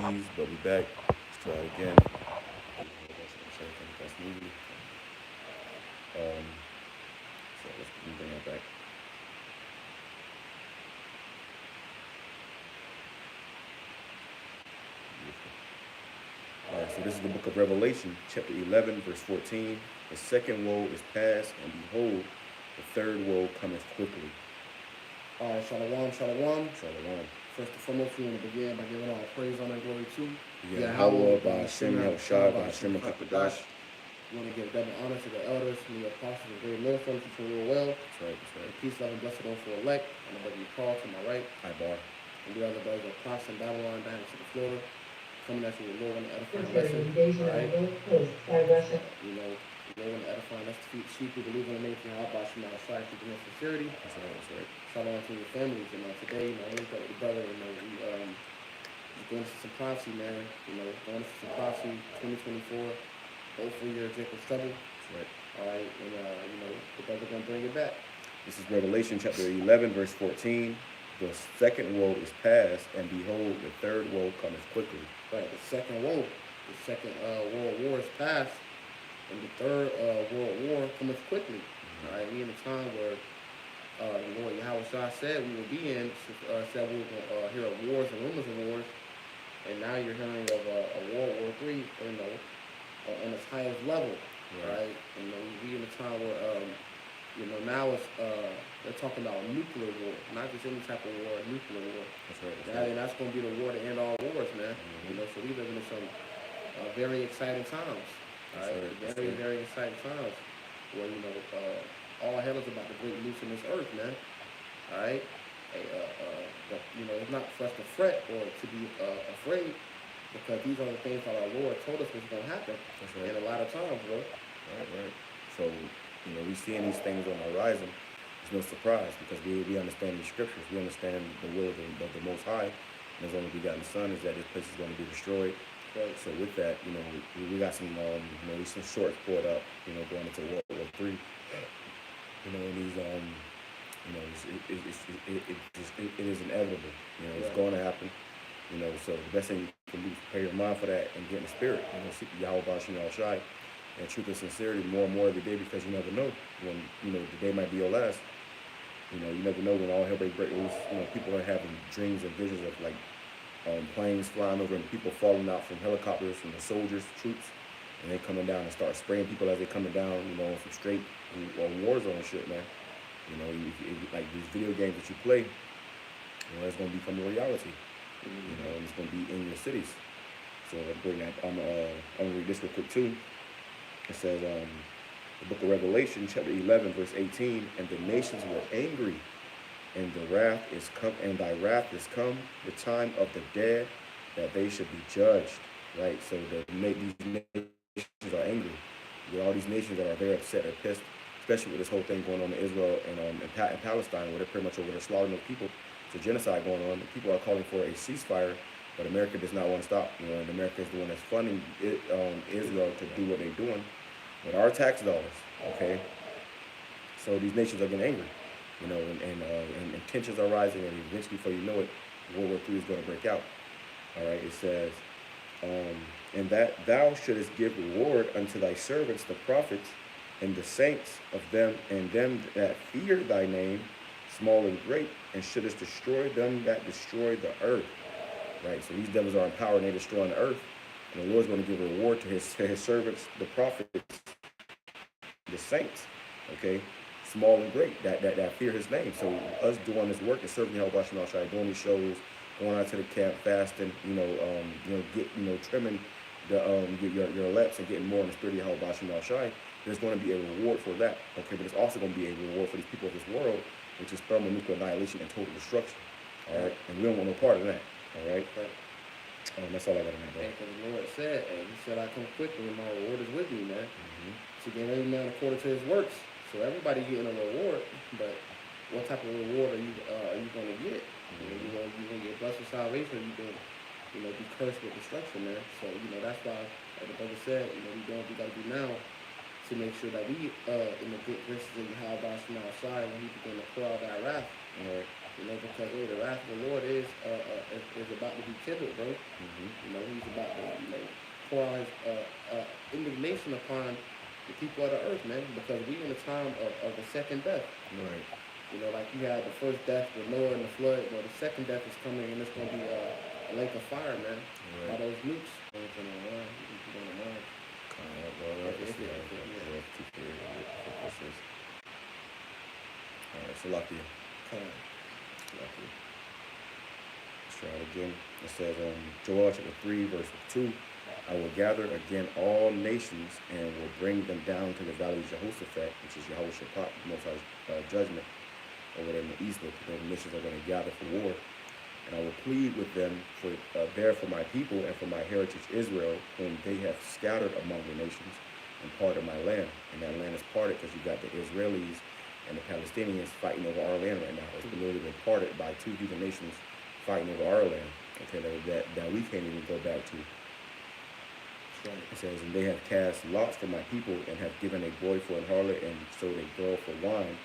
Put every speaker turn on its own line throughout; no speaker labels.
apologies, but we back. Let's try it again. That's movie. Um, so let's bring that back. All right, so this is the book of Revelation, chapter 11, verse 14. The second woe is past, and behold, the third woe cometh quickly.
All right, shalom, shalom.
Shalom.
First and foremost, we want to begin by giving all praise, honor, and glory to
YAHAWAH, BAHASHAM, YAHAWASHI, QADASH.
We want to give double honor to the elders, and the apostles, and great millstones who rule well.
That's right, that's right.
Peace, love, and blessing on for elect. And the brother Paul to my right.
Hi, Bar.
And the other brothers of Plots and Babylon down to the Florida. Coming at you with Lord and edifying
All
blessing. All right.
right.
You know, Lord and edifying us to feed sheep who believe in the name of Yahawah, Shema, Shai, keeping in sincerity.
That's right, that's right.
Shalom to your families. And today, I linked up with the brother, we just going into some prophecy, man. Going into some prophecy, 2024. Hopefully you're Jacob's trouble.
That's right.
All right, and the brother gonna bring it back.
This is Revelation chapter 11, verse 14. The second woe is past, and behold, the third woe cometh quickly.
Right, the second woe, the second world war is past, and the third world war cometh quickly. All right, we in a time where the Lord Yahawah said we will be in, said we were going to hear of wars and rumors of wars, and now you're hearing of a World War III, on its highest level, right? And we in a time where, now it's, they're talking about nuclear war, not just any type of war, nuclear war.
That's right.
And that's going to be the war to end all wars, man. So we live in some very exciting times, right? Very, very exciting times where, all hell is about to break loose in this earth, man. All right? But, it's not for us to fret or to be afraid, because these are the things that our Lord told us was going to happen.
That's right.
And a lot of times, bro.
Right. So, we seeing these things on the horizon. It's no surprise, because we understand the scriptures. We understand the will of the Most High. And His only begotten Son is that this place is going to be destroyed.
Right.
So with that, we got some, some shorts poured up, going into World War III. And these, it is inevitable. It's going to happen. So the best thing you can do is prepare your mind for that and get in the spirit. Seek the Yahawah, Shema, Shai, and truth and sincerity more and more every day, because you never know when, the day might be your last. You never know when all hell breaks loose. People are having dreams and visions of planes flying over and people falling out from helicopters, from the soldiers, troops, and they coming down and start spraying people as they coming down, on some straight war zone shit, man. Like these video games that you play, it's gonna become a reality. And it's going to be in your cities. So I'm gonna read this real quick too. It says, the book of Revelation, chapter 11, verse 18, and the nations were angry, and the wrath is come, and thy wrath is come, the time of the dead, that they should be judged. Right. So these nations are angry. All these nations that are very upset or pissed, especially with this whole thing going on in Israel and in Palestine, where they're pretty much over there slaughtering people. It's a genocide going on. People are calling for a ceasefire, but America does not want to stop. And America is the one that's funding Israel to do what they're doing with our tax dollars. Okay, so these nations are getting angry, and tensions are rising, and eventually, before you know it, World War III is going to break out. All right, it says, and that thou shouldest give reward unto thy servants, the prophets, and the saints of them, and them that fear thy name, small and great, and shouldest destroy them that destroy the earth. Right? So these devils are in power and they're destroying the earth. And the Lord's going to give a reward to his servants, the prophets, the saints, okay? Small and great, that fear his name. So us doing this work and serving Yahawah, Shema, Shai, doing these shows, going out to the camp, fasting, trimming your laps and getting more in the spirit of Yahawah, Shema, Shai, there's going to be a reward for that, okay? But it's also going to be a reward for these people of this world, which is thermonuclear annihilation and total destruction. All right, and we don't want no part of that. All right, that's all I got to know.
Because the Lord said, and He said, "I come quickly, and my reward is with me, man." To give every man according to his works. So everybody getting a reward, but what type of reward are you going to get? You going to get blessed with salvation, or you going to be cursed with destruction, man. So that's why, like the brother said, we doing what we got to do now to make sure that we in the good graces of Yahawah, Shema, Shai, when He begin to pour out that wrath, You know, because hey, the wrath of the Lord is about to be kindled, bro.
Mm-hmm.
You know, he's about to pour out his indignation upon the people of the earth, man. Because we in a time of the second death.
Right.
You know, like you had the first death with Noah and the flood. Well, the second death is coming, and it's gonna be a lake of fire, man. By
Right.
those nukes. Anything on the line? You can on the line.
Well,
If
let's
it,
see how
if it, yeah.
this is. All right, so Lucky.
Lucky.
Let's try it again. It says Joel chapter 3, verse 2, I will gather again all nations and will bring them down to the valley of Jehoshaphat, which is Yahawashi, Most High judgment over there in the east, where the nations are going to gather for war. And I will plead with them there for my people and for my heritage Israel, whom they have scattered among the nations, and parted my land. And that land is parted because you got the Israelis and the Palestinians fighting over our land right now. It's literally been parted by two heathen nations fighting over our land. Okay, that we can't even go back to.
Right.
It says, and they have cast lots for my people and have given a boy for an harlot and sold a girl for wine,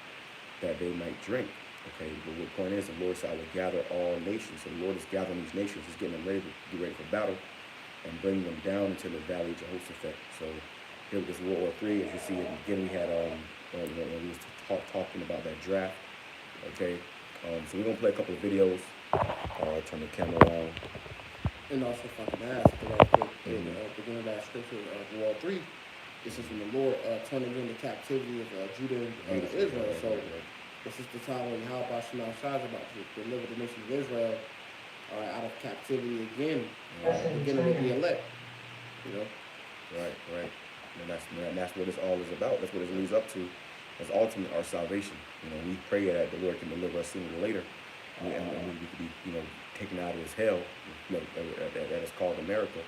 that they might drink. Okay, but the point is, the Lord said, I will gather all nations. So the Lord is gathering these nations. He's getting them ready to get ready for battle and bring them down into the valley of Jehoshaphat. So here with this World War III, as you see, again, we had, we was talking about that draft. Okay, so we're going to play a couple of videos. Turn the camera around.
And also, if I can ask, right quick, in the beginning of that scripture of World 3, this is when the Lord turning in the captivity of Judah and Israel. So this is the time when Yahawah is about to deliver the nation of Israel out of captivity again, beginning with the elect. You know?
Right. And that's what this all is about. That's what it leads up to. That's ultimately our salvation. You know, we pray that the Lord can deliver us sooner or later, and we could be, taken out of this hell, that is called America.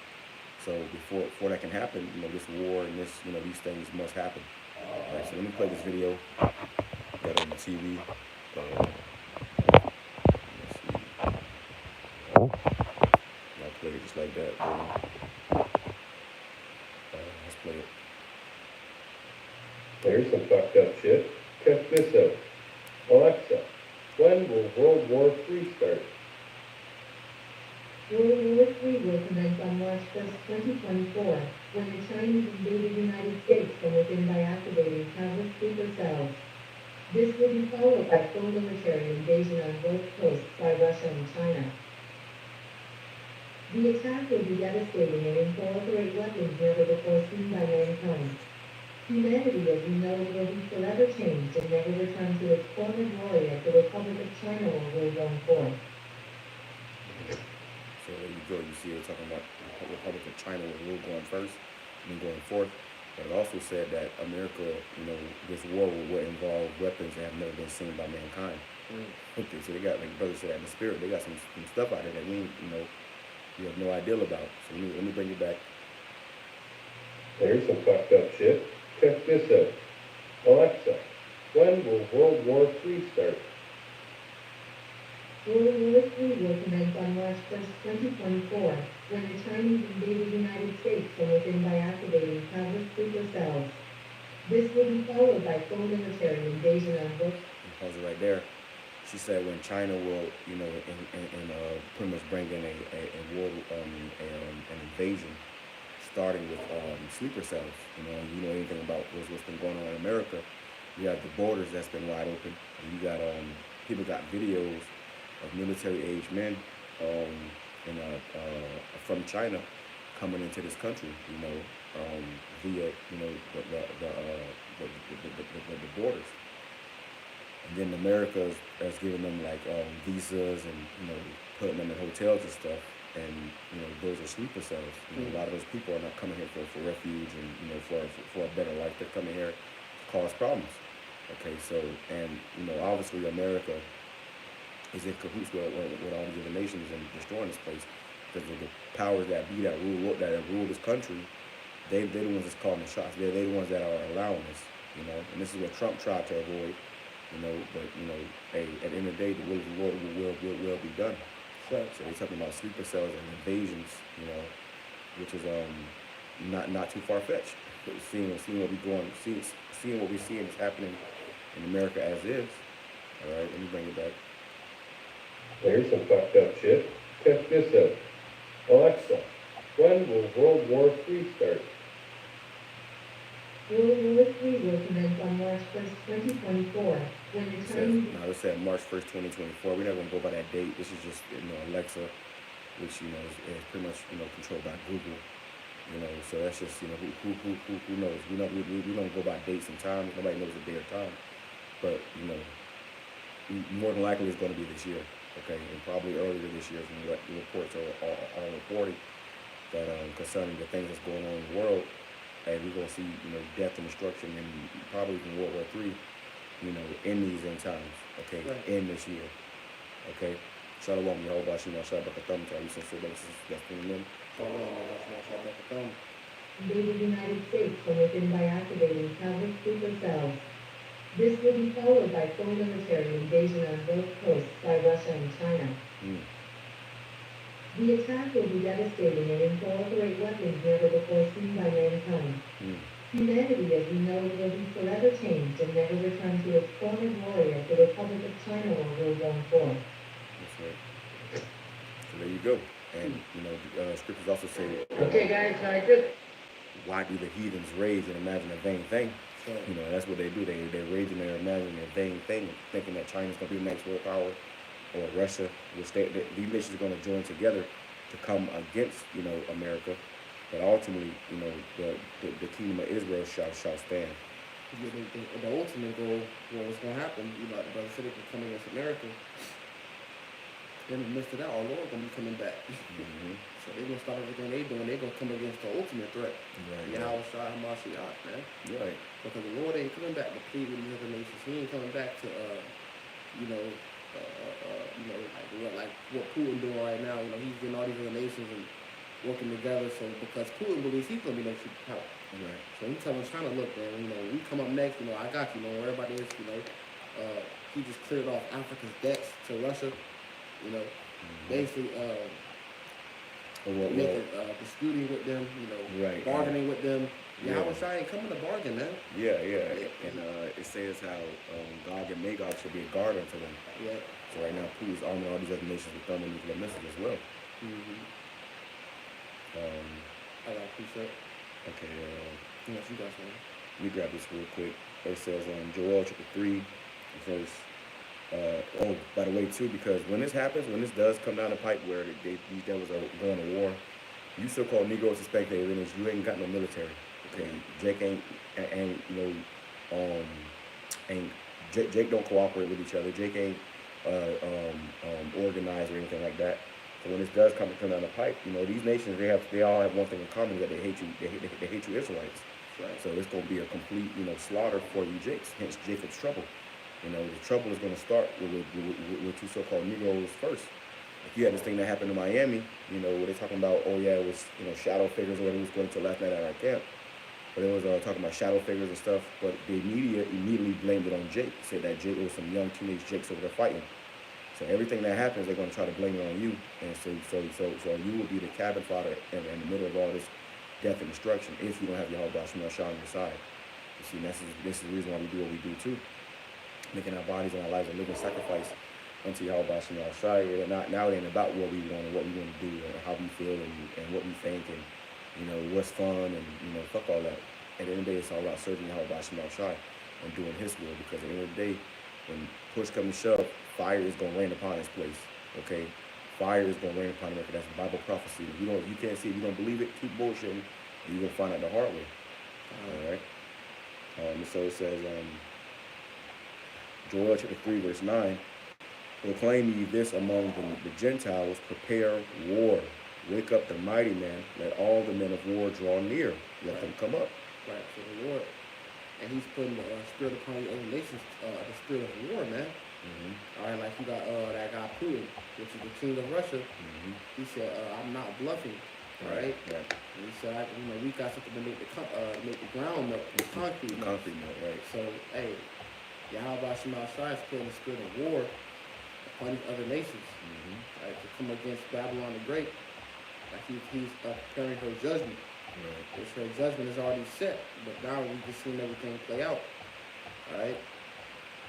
So before that can happen, this war and this, these things must happen. All right, so let me play this video. Got it on the TV. Let's see. I'll play it just like that. Let's play it.
There's some fucked up shit. Check this out. Alexa, when will World War III start?
World War III will commence on March 1st, 2024, when the Chinese invade the United States from within by activating countless sleeper cells. This will be followed by full military invasion on both coasts by Russia and China. The attack will be devastating and incorporate weapons never before seen by mankind. Humanity as we know it will be forever changed and never return to its former glory as the Republic of China will rule going forth.
So there you go. You see it talking about the Republic of China will rule going first and then going forth. But it also said that America, this war will involve weapons that have never been seen by mankind. Okay, so they got, like brother said, in the spirit, they got some stuff out there that we, you have no idea about. So let me bring you back.
There's some fucked up shit. Check this out. Alexa, when will World War III start?
World War III will commence on March 1st, 2024, when the Chinese invade the United States from within by activating countless sleeper cells. This will be followed by full military invasion on both.
Pause it right there. She said when China will, pretty much bring in a war, an invasion, starting with sleeper cells. You know anything about what's been going on in America? You got the borders that's been wide open. And you got people got videos of military-aged men from China coming into this country. Via the borders. And then America has given them like visas and putting them in hotels and stuff. And those are sleeper cells. A lot of those people are not coming here for refuge and for a better life. They're coming here to cause problems. Okay, so and obviously America is in cahoots with all these other nations and destroying this place because of the powers that be that rule this country. They're the ones that's calling the shots. They're the ones that are allowing this. And this is what Trump tried to avoid. But hey, at the end of the day, the will of the Lord will be done.
Right.
So they're talking about sleeper cells and invasions, which is not too far fetched. Seeing what we're seeing is happening in America as is. All right, let me bring it back.
There's some fucked up shit. Check this out. Alexa, when will World War III start?
World War III will commence on March 1st, 2024, when the
It says,
Chinese...
no, it said March 1st, 2024. We're not going to go by that date. This is just, Alexa, which, is pretty much, controlled by Google. So that's just, who knows? We don't go by dates and times. Nobody knows the day or time. But, more than likely it's going to be this year, okay? And probably earlier this year from what the reports are reporting that concerning the things that's going on in the world. And we're going to see, death and destruction and probably even World War III, in these end times, okay,
Right.
in this year, okay? Shalom, YAHAWASHI, Shabbat Katam, to our sincere brothers and sisters, that's
invade the United States from within by activating countless sleeper cells. This will be followed by full military invasion on both coasts by Russia and China. The attack will be devastating and incorporate weapons never before seen by mankind. Humanity as we know it will be forever changed and never return to its former glory as the Republic of China or World War IV.
That's right. So there you go. And, scriptures also say,
Okay, guys, I just.
why do the heathens rage and imagine a vain thing?
Sure.
That's what they do. They rage and they're imagining a vain thing, thinking that China's going to be the next world power, or Russia, which these nations are going to join together to come against, America. But ultimately, the kingdom of Israel shall stand.
The ultimate goal, what's going to happen, the brother said they can come against America. Then in the midst of that, our Lord going to be coming back. So they're going to stop everything they're doing. They're going to come against the ultimate threat.
Right.
YAHAWASHI, man.
Right.
Because the Lord ain't coming back to plead with these other nations. He ain't coming back to, like what Putin doing right now. He's getting all these other nations and working together. So because Putin believes he's going to be next superpower.
Right.
So he's telling China, look, man, we come up next. I got you. Where everybody is. He just cleared off Africa's debts to Russia. Basically making disputing with them,
Right.
bargaining with them.
Yeah.
YAHAWASHI ain't coming to bargain, man.
Yeah. And it says how Gog and Magog should be a guard unto them.
Yeah.
So right now, Putin's arming all these other nations with thermonuclear missiles as well.
I got a precept.
Okay.
Yes, you got something.
Let me grab this real quick. It says Joel chapter 3, verse. By the way, too, because when this happens, when this does come down the pipe where these devils are going to war, you so-called Negroes suspect that you ain't got no military. Okay, Jake Jake don't cooperate with each other. Jake ain't organized or anything like that. So when this does come down the pipe, these nations they all have one thing in common, that they hate you. They hate you Israelites.
Right.
So it's going to be a complete slaughter for you Jakes. Hence Jacob's trouble. The trouble is going to start with two so-called Negroes first. If you had this thing that happened in Miami, where they're talking about, oh yeah, it was, shadow figures or whatever it was going to last night at our camp. But it was talking about shadow figures and stuff. But the media immediately blamed it on Jake. Said that Jake was some young teenage Jakes over there fighting. So everything that happens, they're going to try to blame it on you. And so you will be the cabin fodder in the middle of all this death and destruction if you don't have YAHAWASHI on your side. You see, this is the reason why we do what we do too. Making our bodies and our lives a living sacrifice unto YAHAWASHI. Now it ain't about what we want and what we want to do and how we feel and what we think and what's fun and fuck all that. At the end of the day, it's all about serving YAHAWASHI and doing His will, because at the end of the day, when push comes to shove, fire is gonna rain upon this place. Okay, fire is gonna rain upon America. That's Bible prophecy. If you can't see it, you don't believe it, keep bullshitting, and you're gonna find out the hard way. All right. So it says. Joel chapter 3, verse 9, proclaim ye this among the Gentiles, prepare war. Wake up the mighty man, let all the men of war draw near. Let them come up.
Right, so the Lord. And he's putting the spirit upon the other nations, the spirit of war, man. All right, like you got that guy Putin, which is the king of Russia. He said, I'm not bluffing. All right. And he said, we got something to make the ground melt, the concrete melt.
Right.
So, hey, YAHAWASHI is putting the spirit of war upon these other nations, right, to come against Babylon the Great. Like he's preparing her judgment.
Right.
Which her judgment is already set, but now we just seen everything play out. All right,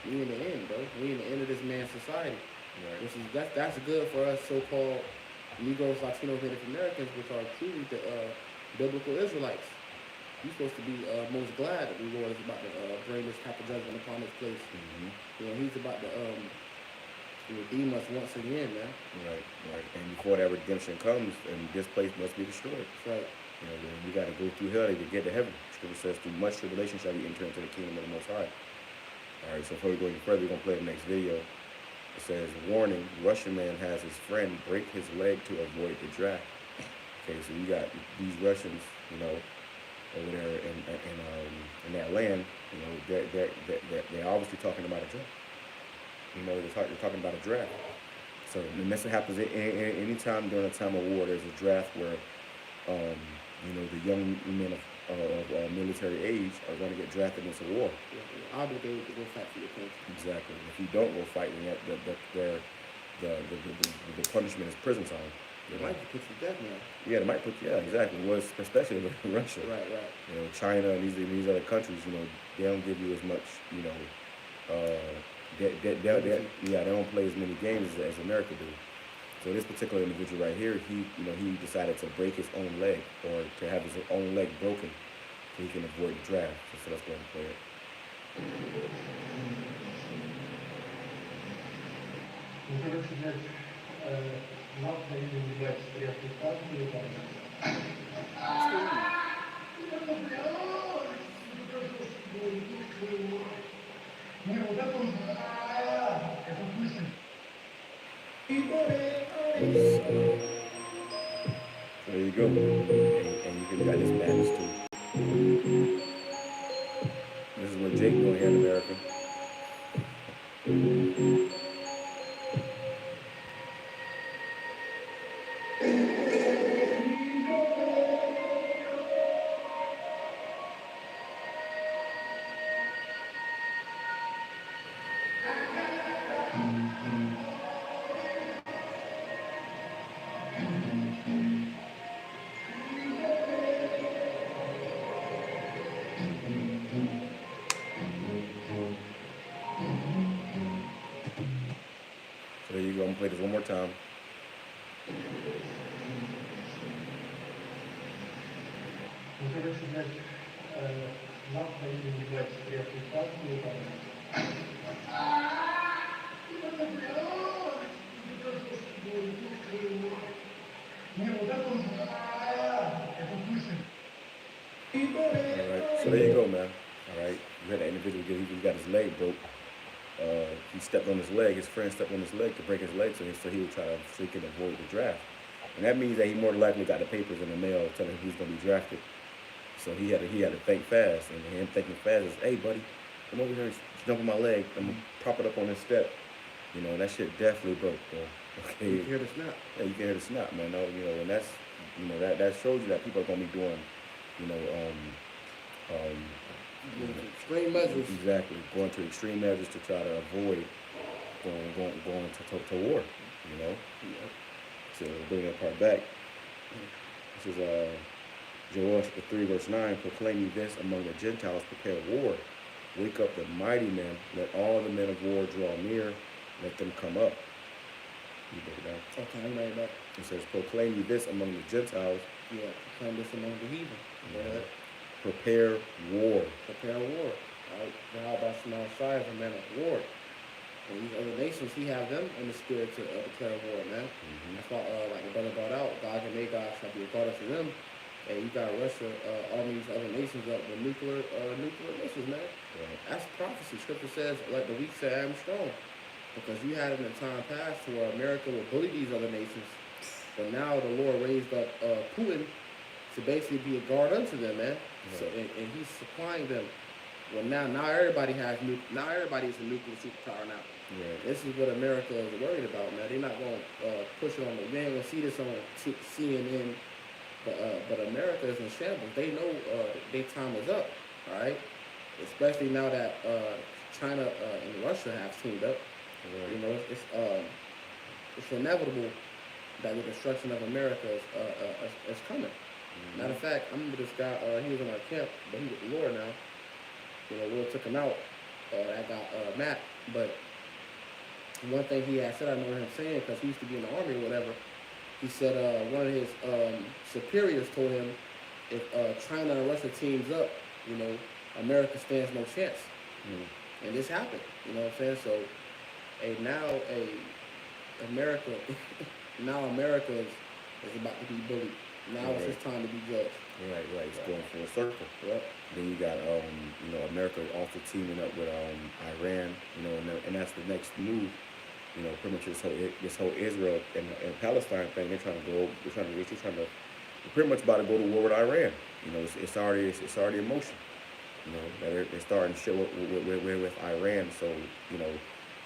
we in the end, bro. We in the end of this man's society.
Right.
Which is that's good for us so-called Negroes, Latinos, Native Americans, which are truly the biblical Israelites. You're supposed to be most glad that the Lord is about to bring this type of judgment upon this place.
Mm-hmm.
You know, He's about to redeem us once again, man.
Right. Right. And before that redemption comes, and this place must be destroyed.
That's right.
You know, then we got to go through hell to get to heaven. Scripture says, through much tribulation shall we enter into the kingdom of the Most High. All right, so before we go any further, we're going to play the next video. It says, warning, Russian man has his friend break his leg to avoid the draft. Okay, so you got these Russians, you know, over there in that land, you know, they're obviously talking about a draft. You know, they're talking about a draft. So the mess that happens any time during a time of war, there's a draft where, you know, the young men of military age are going to get drafted into war.
You're obligated to go fight for your country.
Exactly. If you don't go fight, then the punishment is prison time.
They might put you to death now.
Yeah, they might put. Yeah, exactly. Well, especially in Russia.
Right.
You know, China and these other countries. You know, they don't give you as much. You know, they don't play as many games as America do. So this particular individual right here, he decided to break his own leg, or to have his own leg broken, so he can avoid the draft. So let's go ahead and play it. There you go. And you can got this madness too. This is what Jake doing here in America. So there you go. I'm gonna play this one more time. Alright, so there you go, man. Alright, you had that individual, he got his leg broke. He stepped on his leg, his friend stepped on his leg to break his leg, so he would try to, so he could avoid the draft. And that means that he more than likely got the papers in the mail telling him he's going to be drafted. So he had to think fast, and him thinking fast is, hey buddy, come over here and jump on my leg, I'm going to prop it up on this step. You know, that shit definitely broke, bro. Okay.
You can hear the snap.
Yeah, you can hear the snap, man. No, you know, and that's, you know, that shows you that people are going to be doing, you know,
Extreme measures.
exactly, going to extreme measures to try to avoid going to war, you know. So bring that part back. This is Joel chapter 3 verse 9. Proclaim ye this among the Gentiles, prepare war. Wake up the mighty men. Let all the men of war draw near. Let them come up. You break it down.
Okay, I'm ready back.
It says, proclaim ye this among the Gentiles.
Yeah, proclaim this among the heathen.
Yeah. Prepare war.
Prepare war. Right? YAHAWASHI is a man of war. And these other nations, he have them in the spirit to declare war, man. That's why, like the brother brought out, Gog and Magog shall be a god to them. And you got Russia, all these other nations up with nuclear missiles, man.
Right.
That's prophecy. Scripture says, like the weak say, I am strong. Because you had it in the time past to where America would bully these other nations. But now the Lord raised up Putin to basically be a guard unto them, man.
Right.
So and he's supplying them. Well, now everybody has now everybody's a nuclear superpower now.
Right.
This is what America is worried about, man. They're not going to push it on the. They ain't going to see this on CNN. But America is in shambles. They know their time is up. All right. Especially now that China and Russia have teamed up.
Right.
You know, it's inevitable that the destruction of America is coming. Matter of fact, I remember this guy, he was in our camp, but he with the Lord now. You know, Lord took him out. That got Matt. But one thing he had said, I remember him saying, because he used to be in the army or whatever, he said one of his superiors told him, if China and Russia teams up, you know, America stands no chance. And this happened, you know what I'm saying? So, America, now America is about to be bullied. Now it's his time to be judged.
Right. It's going full circle.
Yep.
Then you got, you know, America also teaming up with Iran, you know, and that's the next move. You know, pretty much this whole Israel and Palestine thing. They're pretty much about to go to war with Iran. You know, it's already in motion. You know, that they're starting to show up with Iran. So, you know,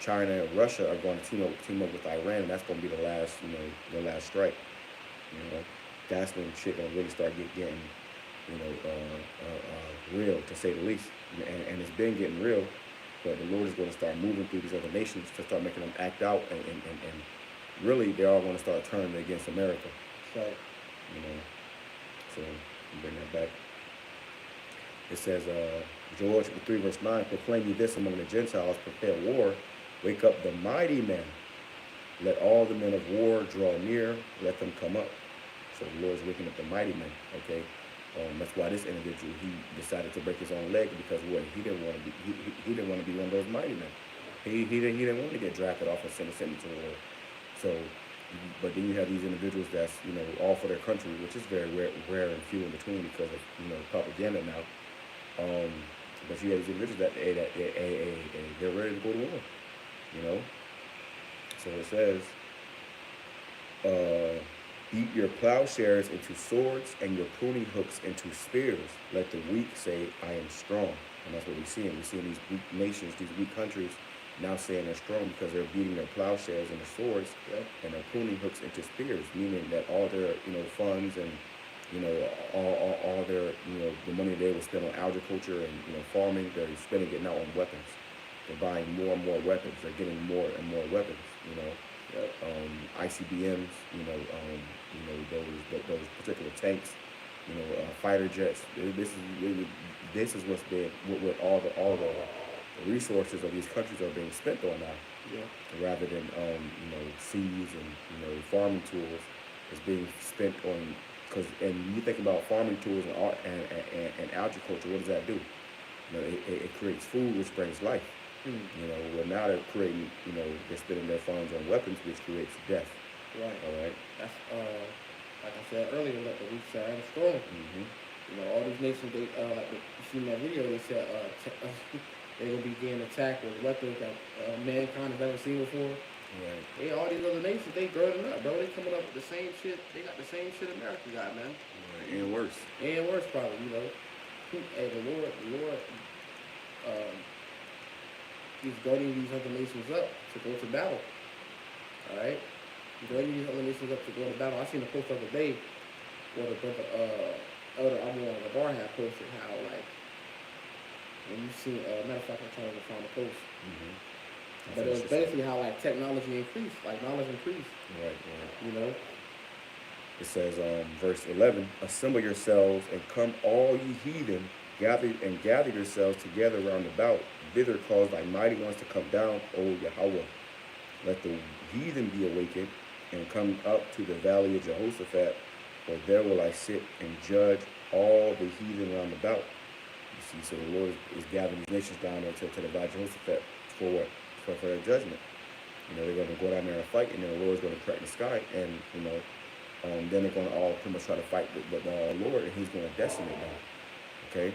China and Russia are going to team up with Iran, and that's going to be the last strike. You know, that's when shit gonna really start getting, you know, real, to say the least. And it's been getting real, but the Lord is going to start moving through these other nations to start making them act out, and really they're all going to start turning against America.
That's right.
You know, so bring that back. It says, George 3 verse 9, proclaim ye this among the Gentiles, prepare war, wake up the mighty men, let all the men of war draw near, let them come up. So the Lord's waking up the mighty men, okay? That's why this individual, he decided to break his own leg, because what he didn't want to be, he didn't want to be one of those mighty men. He didn't want to get drafted off and sent to the war. So, but then you have these individuals that's, you know, all for their country, which is very rare and few in between because of, you know, propaganda now. But you have these individuals that they're ready to go to war, you know. So it says, beat your plowshares into swords and your pruning hooks into spears. Let the weak say, I am strong. And that's what we're seeing. We're seeing these weak nations, these weak countries now saying they're strong because they're beating their plowshares into swords and their pruning hooks into spears, meaning that all their, you know, funds and, you know, all their, you know, the money they would spend on agriculture and, you know, farming, they're spending it now on weapons. They're buying more and more weapons. They're getting more and more weapons, you know. ICBMs, you know, those particular tanks, you know, fighter jets. This is what's been what all the resources of these countries are being spent on now. Yeah. Rather than you know, seeds and, you know, farming tools, is being spent on, and you think about farming tools and agriculture. What does that do? You know, it creates food, which brings life. You know, well, now they're creating, you know, they're spending their funds on weapons, which creates death.
Right.
All right.
That's like I said earlier, let the weak say I am strong. You know, all these nations, they like you seen that video, they said they're gonna be getting attacked with weapons that mankind has never seen before.
Right.
Hey, all these other nations, they girding up, bro. They coming up with the same shit. They got the same shit America got, man.
Right. And worse.
And worse, probably. You know, hey, the Lord. He's guarding these other nations up to go to battle. All right? He's guarding these other nations up to go to battle. I seen a post the other day where the brother, Elder Abu Labar had posted how, like, when you see, matter of fact, I'm trying to find the post. But it was basically how, like, technology increased, like, knowledge increased.
Right.
You know?
It says, verse 11, assemble yourselves and come all ye heathen, gather yourselves together round about. Thither cause thy mighty ones to come down, O Yahawah. Let the heathen be awakened and come up to the valley of Jehoshaphat, for there will I sit and judge all the heathen round about. You see, so the Lord is gathering these nations down there to the valley of Jehoshaphat for what? For their judgment. You know, they're going to go down there and fight, and then the Lord's going to crack the sky, and, you know, then they're going to all pretty much try to fight the Lord, and he's going to decimate them. Okay?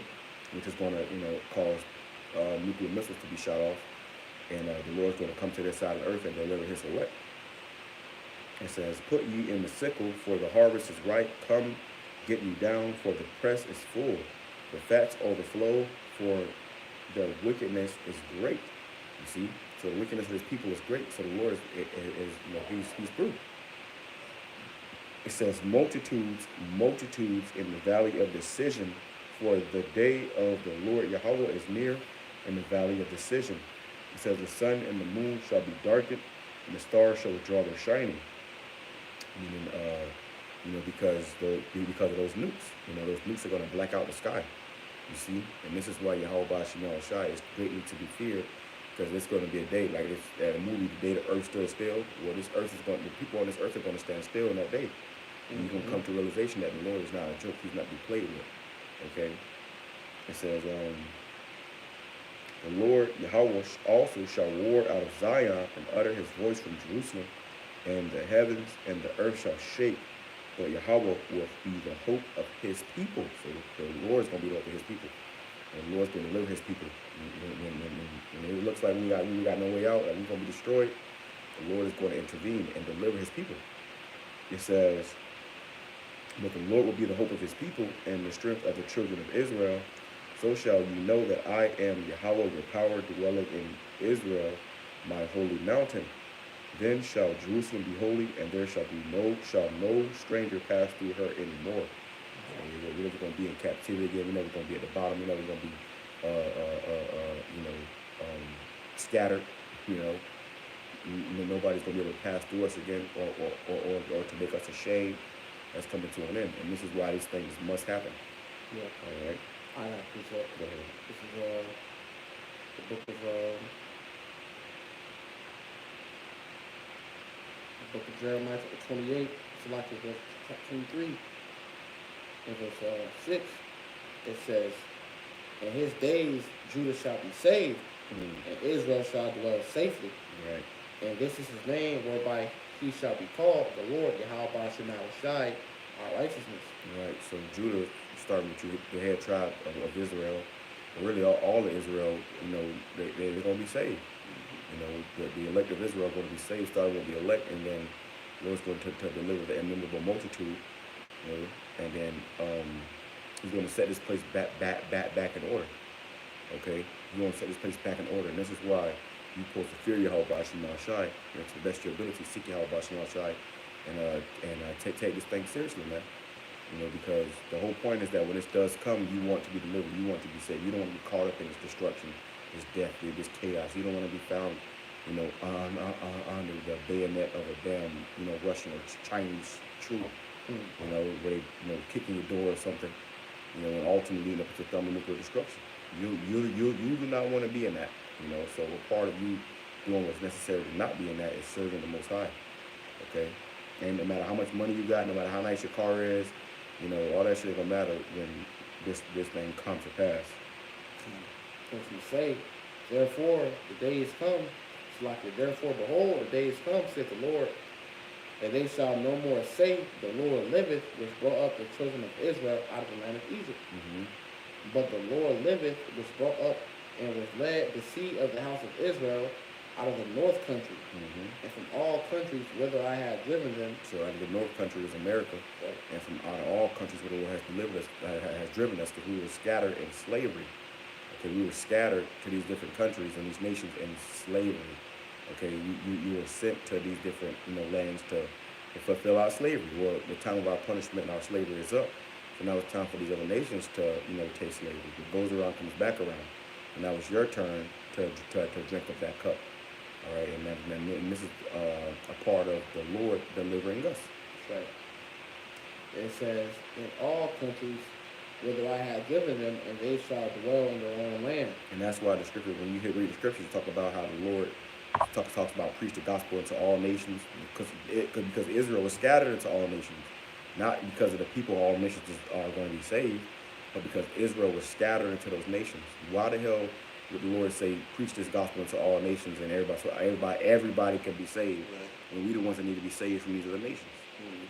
Which is going to, you know, cause nuclear missiles to be shot off, and the Lord's going to come to this side of the earth and deliver his elect. It says, put ye in the sickle, for the harvest is ripe. Come, get ye down, for the press is full. The fats overflow, for the wickedness is great. You see? So the wickedness of his people is great. So the Lord is you know, he's through. It says, multitudes in the valley of decision, for the day of the Lord Yahawah is near in the valley of decision. It says, the sun and the moon shall be darkened, and the stars shall withdraw their shining. Meaning, you know, because of those nukes. You know, those nukes are going to black out the sky. You see? And this is why YAHAWASHI is greatly to be feared, because it's going to be a day like it's at a movie, the day the earth stood still. Well, this earth is going. The people on this earth are going to stand still in that day. And you're going to come to realization that the Lord is not a joke. He's not to be played with. Okay. It says, the Lord Yahweh also shall roar out of Zion and utter his voice from Jerusalem, and the heavens and the earth shall shake. But Yahweh will be the hope of his people. So the Lord is going to be the hope of his people. And the Lord's going to deliver his people. When it looks like we got no way out, like we're going to be destroyed, the Lord is going to intervene and deliver his people. It says, but the Lord will be the hope of his people and the strength of the children of Israel. So shall you know that I am Yahweh, your power dwelling in Israel, my holy mountain. Then shall Jerusalem be holy, and there shall no stranger pass through her anymore. We're never going to be in captivity again. We're never going to be at the bottom. We're never going to be, scattered. Nobody's going to be able to pass through us again, or to make us ashamed. That's coming to an end, and this is why these things must happen.
Yeah.
All right.
I got this up.
Go ahead.
This is the book of Jeremiah, chapter 28. It's like verse 23 and verse 6. It says, "In his days Judah shall be saved, and Israel shall dwell safely.
Right.
And this is his name whereby he shall be called, the Lord, YAHAWASHI, our righteousness."
Right. So Judah, starting with the head tribe of Israel, really all of Israel, they're going to be saved. The elect of Israel are going to be saved, starting with the elect, and then the Lord's going to deliver the innumerable multitude. And then he's going to set this place back in order. Okay, he's going to set this place back in order, and this is why you're supposed to fear Yahweh to the best of your ability, seek Yahweh and take this thing seriously, man. Because the whole point is that when this does come, you want to be delivered, you want to be saved. You don't want to be caught up in this destruction, this death, this chaos. You don't want to be found, under the bayonet of a damn, Russian or Chinese troop, where they, kicking your door or something, and ultimately leading up to thermonuclear destruction. You do not want to be in that, So a part of you doing what's necessary to not be in that is serving the Most High. Okay, and no matter how much money you got, no matter how nice your car is, all that shit gonna matter when this thing comes to pass.
As we say, therefore the days come, it's like it, therefore behold, the days come, said the Lord, and they shall no more say, the Lord liveth, which brought up the children of Israel out of the land of Egypt. But the Lord liveth, which brought up and which led the seed of the house of Israel out of the north country, and from all countries whither I have driven them.
So out of the north country is America, and from out of all countries where the Lord has delivered us, has driven us, because we were scattered in slavery. Okay, we were scattered to these different countries and these nations in slavery. Okay, you were sent to these different lands to fulfill our slavery. Well, the time of our punishment and our slavery is up. So now it's time for these other nations to take slavery. What goes around comes back around, and now it's your turn to drink of that cup. All right, and this is a part of the Lord delivering us.
That's right. It says, in all countries whither I have given them, and they shall dwell in their own land.
And that's why the scripture, when you read the scriptures, talk about how the Lord talks about preach the gospel into all nations, because Israel was scattered into all nations, not because of the people all nations are going to be saved, but because Israel was scattered into those nations. Why the hell would the Lord say, preach this gospel into all nations, and everybody can be saved, when we the ones that need to be saved from these other nations?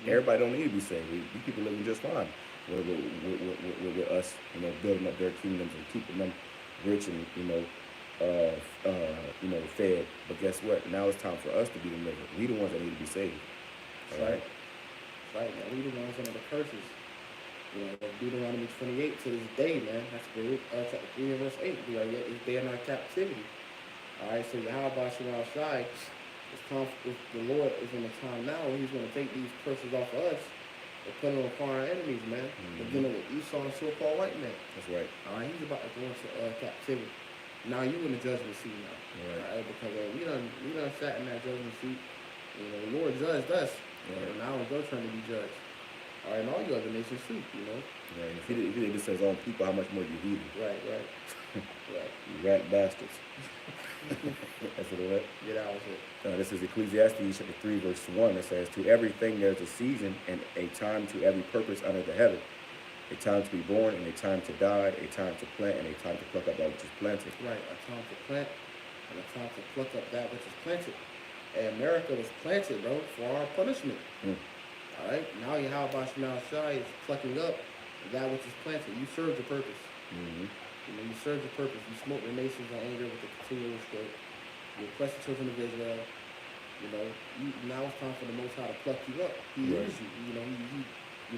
Everybody don't need to be saved. We people living just fine with us, building up their kingdoms and keeping them rich and fed. But guess what? Now it's time for us to be delivered. We the ones that need to be saved. All right.
Right, man. We the ones under the curses. Deuteronomy 28 to this day, man. That's chapter 3 and verse 8. We are yet this day in our captivity. All right, so YAHAWASHI, the Lord is in the time now where he's going to take these curses off of us and put them upon our enemies, man. We're dealing with Esau and so-called white man.
That's right.
All right, he's about to go into captivity. Now you in the judgment seat now. All right, because we done sat in that judgment seat. The Lord judged us. And now it's your turn to be judged. All right, and all you other nations too, you know.
Right. If he did this to his own people, how much more you heathen?
Right, right, right.
You rat bastards. That's what it was.
Yeah, that was it.
This is Ecclesiastes chapter 3, verse 1. It says, to everything there's a season and a time to every purpose under the heaven. A time to be born and a time to die, a time to plant and a time to pluck up that which is planted.
Right, a time to plant and a time to pluck up that which is planted. And America was planted, bro, for our punishment. All right, now YAHAWASHI is plucking up that which is planted. You served your purpose. You know, you served your purpose. You smote the nations in anger with the continual stroke. You oppressed the children of Israel. You know, now it's time for the Most High to pluck you up. He used you. You know,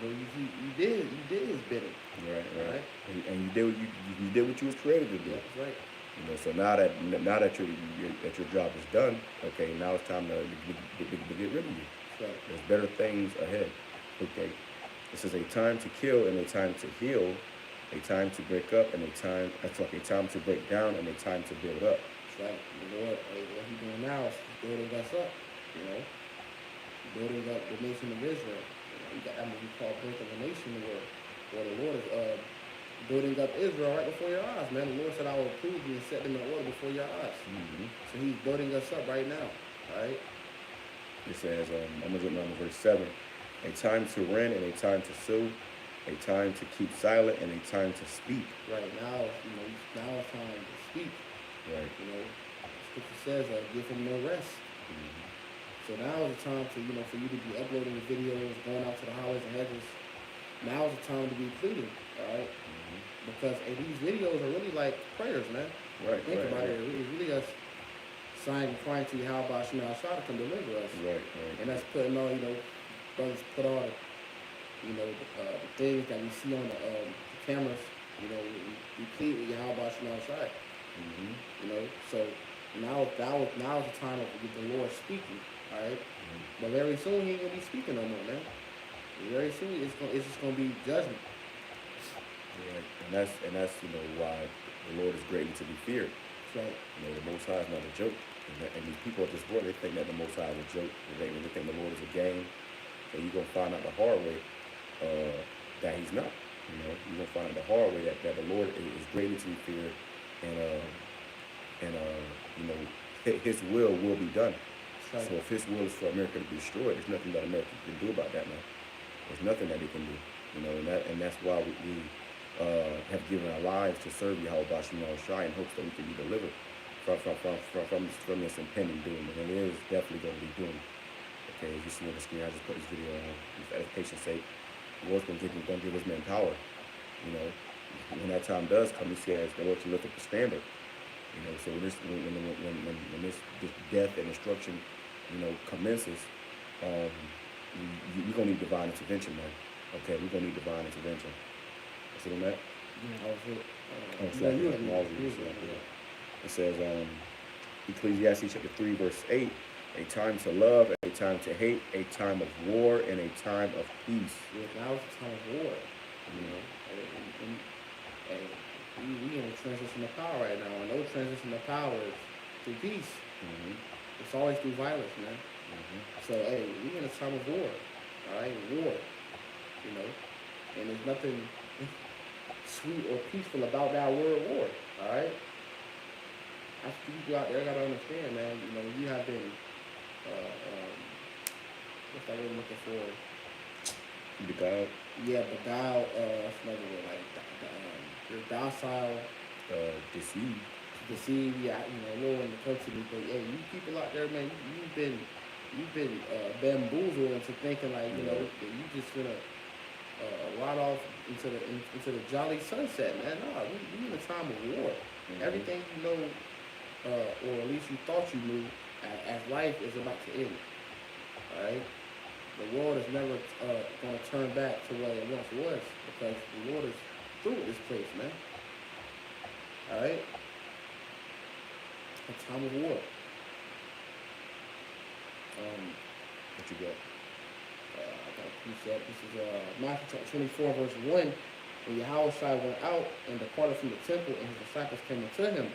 you did his bidding.
Right. And you did what you was created to do.
Yeah, that's right.
You know, so now that your job is done, okay, now it's time to get rid of you.
That's right.
There's better things ahead. Okay. This is a time to kill and a time to heal, a time to break up and a time to break down and a time to build up.
That's right. The Lord, what he's doing now is building us up, you know, building up the nation of Israel. You know, that we call birth of a nation, where the Lord is building up Israel right before your eyes, man. The Lord said, I will approve you and set them in order before your eyes. So he's building us up right now, all right?
It says, I'm going to jump down to verse 7. A time to rend and a time to sow, a time to keep silent and a time to speak.
Right now, you know, now it's time to speak.
Right.
You know, Scripture says, give him no rest. So now is the time to, you know, for you to be uploading the videos, going out to the highways and hedges. Now is the time to be pleading, all right? Because these videos are really like prayers, man.
Right.
Think about it. It's really us sighing and crying to YAHAWASHI to come deliver us.
Right.
And that's putting all, you know, brothers put all the, you know, the things that we see on the cameras, you know, we plead with YAHAWASHI. You know, so now is the time of the Lord speaking, all right? But very soon he ain't gonna be speaking no more, man. Very soon it's just gonna be judgment.
Yeah, and that's you know why the Lord is greatly to be feared.
That's right.
You know, the Most High is not a joke. And these people at this world, they think that the Most High is a joke. They think the Lord is a game. So you're gonna find out the hard way that He's not. You know, you're gonna find out the hard way that the Lord is greatly to be feared, and you know, His will be done.
Right.
So if His will is for America to be destroyed, there's nothing that America can do about that, man. There's nothing that they can do. You know, and that's why we have given our lives to serve YAHAWASHI in hopes that we can be delivered from this impending doom. And it is definitely going to be doomed. Okay, as you see on the screen, I just put this video on for edification's sake. The Lord's going to give His men power. You know, when that time does come, He says the Lord will lift up the standard. You know, so when this death and destruction, you know, commences, we're gonna need divine intervention, man. Okay, we're gonna need divine intervention. See on that? It says, Ecclesiastes chapter 3, verse 8, a time to love, a time to hate, a time of war, and a time of peace.
Yeah, now it's a time of war. You know, and we in a transition of power right now, and no transition of power is through peace. It's always through violence, man. So, hey, we in a time of war, all right? War, you know, and there's nothing sweet or peaceful about that word war, all right? That's people out there gotta understand, man. You know, you have been, what's that word I'm looking for?
Beguiled?
Yeah, beguiled, that's another word, like, you're docile. Deceived, yeah, you know, Lord, in the country, but hey, you people out there, man, you've been bamboozled into thinking like, you know, that you just gonna ride off into the jolly sunset, man. No, we in a time of war. Everything you know, or at least you thought you knew, as life is about to end. All right, the world is never gonna turn back to what it once was, because the Lord is through with this place, man. All right. A time of war.
What you got?
I got a precept. This is Matthew 24, verse 1. When YAHAWASHI went out and departed from the temple, and his disciples came unto him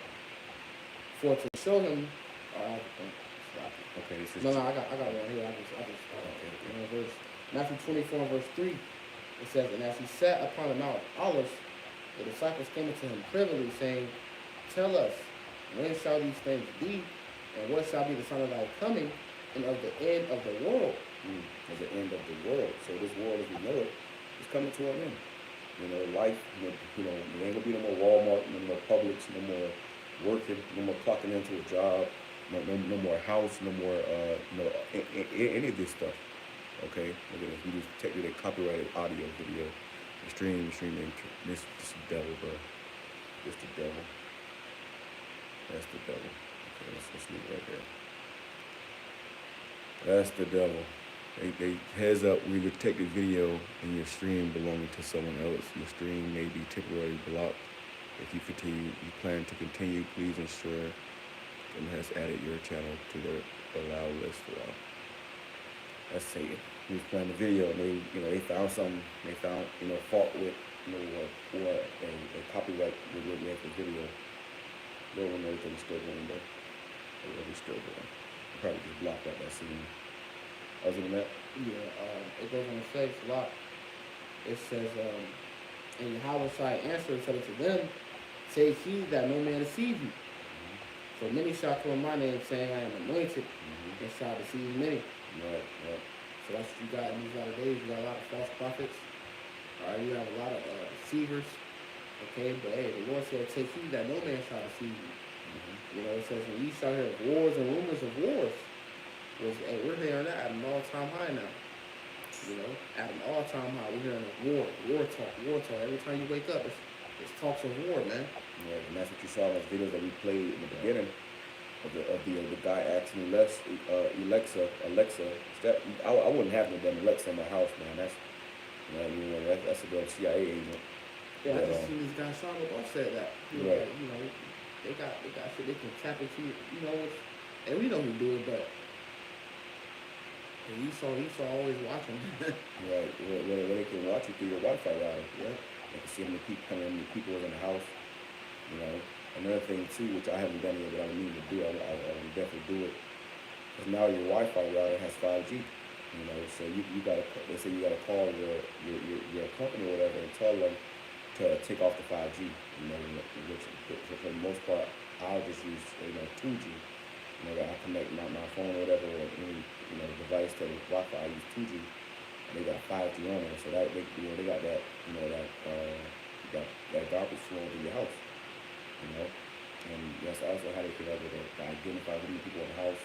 for to show him.
Okay, this is
No, I got one here. I just verse Matthew 24, verse 3. It says, and as he sat upon the Mount of Olives, the disciples came unto him privily, saying, Tell us, when shall these things be, and what shall be the sign of thy coming, and of the end of the world?
At the end of the world. So this world as we know it is coming to an end. You know, life, there ain't gonna be no more Walmart, no more Publix, no more working, no more clocking into a job, no more house, no more, any of this stuff. Okay? Look at this. We just take a copyrighted audio video. The stream, this is the devil, bro. This the devil. That's the devil. Okay, let's leave it right there. That's the devil. They heads up, we would take the video and your stream belonging to someone else. Your stream may be temporarily blocked. If you plan to continue, please ensure someone has added your channel to their allow list. Wow. That's Satan. He was playing the video and they found something, they found, fault with, or a copyright with what we had the video. Lord, when everything's still going though. Everything's still going. Probably just blocked out that scene. Other than that?
Yeah, it goes on to say, it's a lot. It says, and YAHAWASHI answered and said unto them, Take heed that no man deceive you. For many shall come in my name, saying, I am anointed, and shall deceive many.
Right.
So that's what you got in these latter days. You got a lot of false prophets. You have a lot of deceivers. Okay, but hey, the Lord said, Take heed that no man shall deceive you. It says, when ye shall hear wars and rumors of wars, hey, we're hearing that at an all-time high now. At an all-time high, we're hearing war talk. Every time you wake up, it's talks of war, man.
Yeah, and that's what you saw in those videos that we played in the beginning of the guy asking Alexa, I wouldn't have no damn Alexa in my house, man. That's a damn CIA agent.
Yeah, I just seen this guy Sean LaBeouf said that.
Right.
They got shit they can tap into, and we know who do it, but Esau always watching.
Right. Where they can watch it through your Wi-Fi router.
Yeah.
They can see how many people are in the house. Another thing too, which I haven't done yet, but I need to do, I will definitely do it. Because now your Wi-Fi router has 5G. So they say you gotta call your company or whatever and tell them to take off the 5G. Which for the most part, I'll just use 2G. I connect my phone or whatever, or any device to the Wi-Fi. I use 2G, and they got 5G on there, so that they got that that garbage flowing through your house. And that's also how they could identify who people in the house.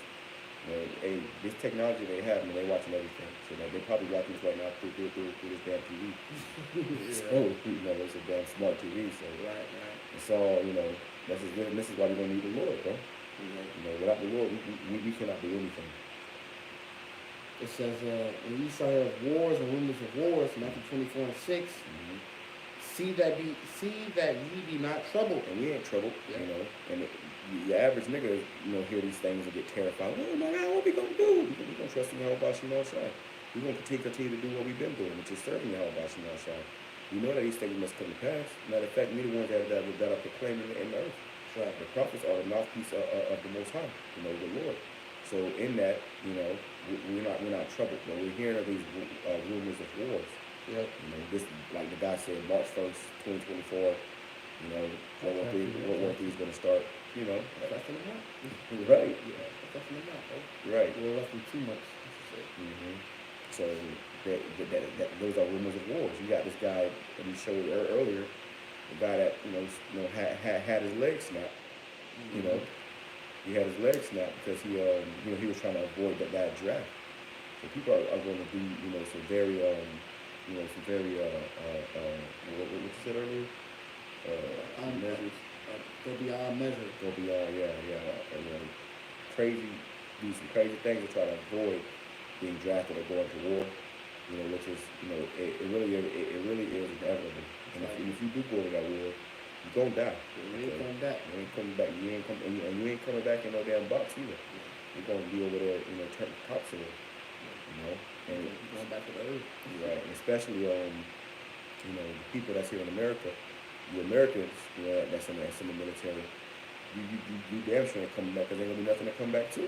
Hey, this technology they have, they watching everything. So they probably watching this right now through this damn TV. So it's a damn smart TV. So
right.
It's all this is why we don't need the Lord, bro. Without the Lord, we cannot do anything.
It says, when you shall hear of wars and rumors of wars, Matthew 24:6. See that ye be not troubled.
And we ain't troubled,
Yeah.
And the average nigga, hear these things and get terrified. Oh my God, what we gonna do? We gonna trust in YAHAWASHI. We gonna continue to do what we've been doing, which is serving YAHAWASHI. We know that these things must come to pass. Matter of fact, we the ones that are proclaiming it in the earth. Right. The prophets are the mouthpiece of the Most High, the Lord. So in that, we're not troubled. But we're hearing of these rumors of wars.
Yep.
This, like the guy said, March 1st, 2024. World War III is going to start.
That's in the mouth.
Right.
Yeah, that's in the mouth, bro.
Right.
We're less than 2 months.
So those are rumors of wars. You got this guy that we showed earlier, the guy that had his leg snapped. He had his leg snapped because he was trying to avoid that draft. So people are going to do some very what you said earlier? Measures.
Go beyond measure.
Go beyond, do some crazy things to try to avoid being drafted or going to war. Which is, it really is inevitable. And if you do go to that war, you're gonna die.
You ain't coming back.
You ain't coming back. And you ain't coming back in no damn box either. You're gonna be over there, turning topsoil. And
going back to the earth.
Right, and especially the people that's here in America, the Americans, that's in the military, you damn sure ain't coming back because there's gonna be nothing to come back to.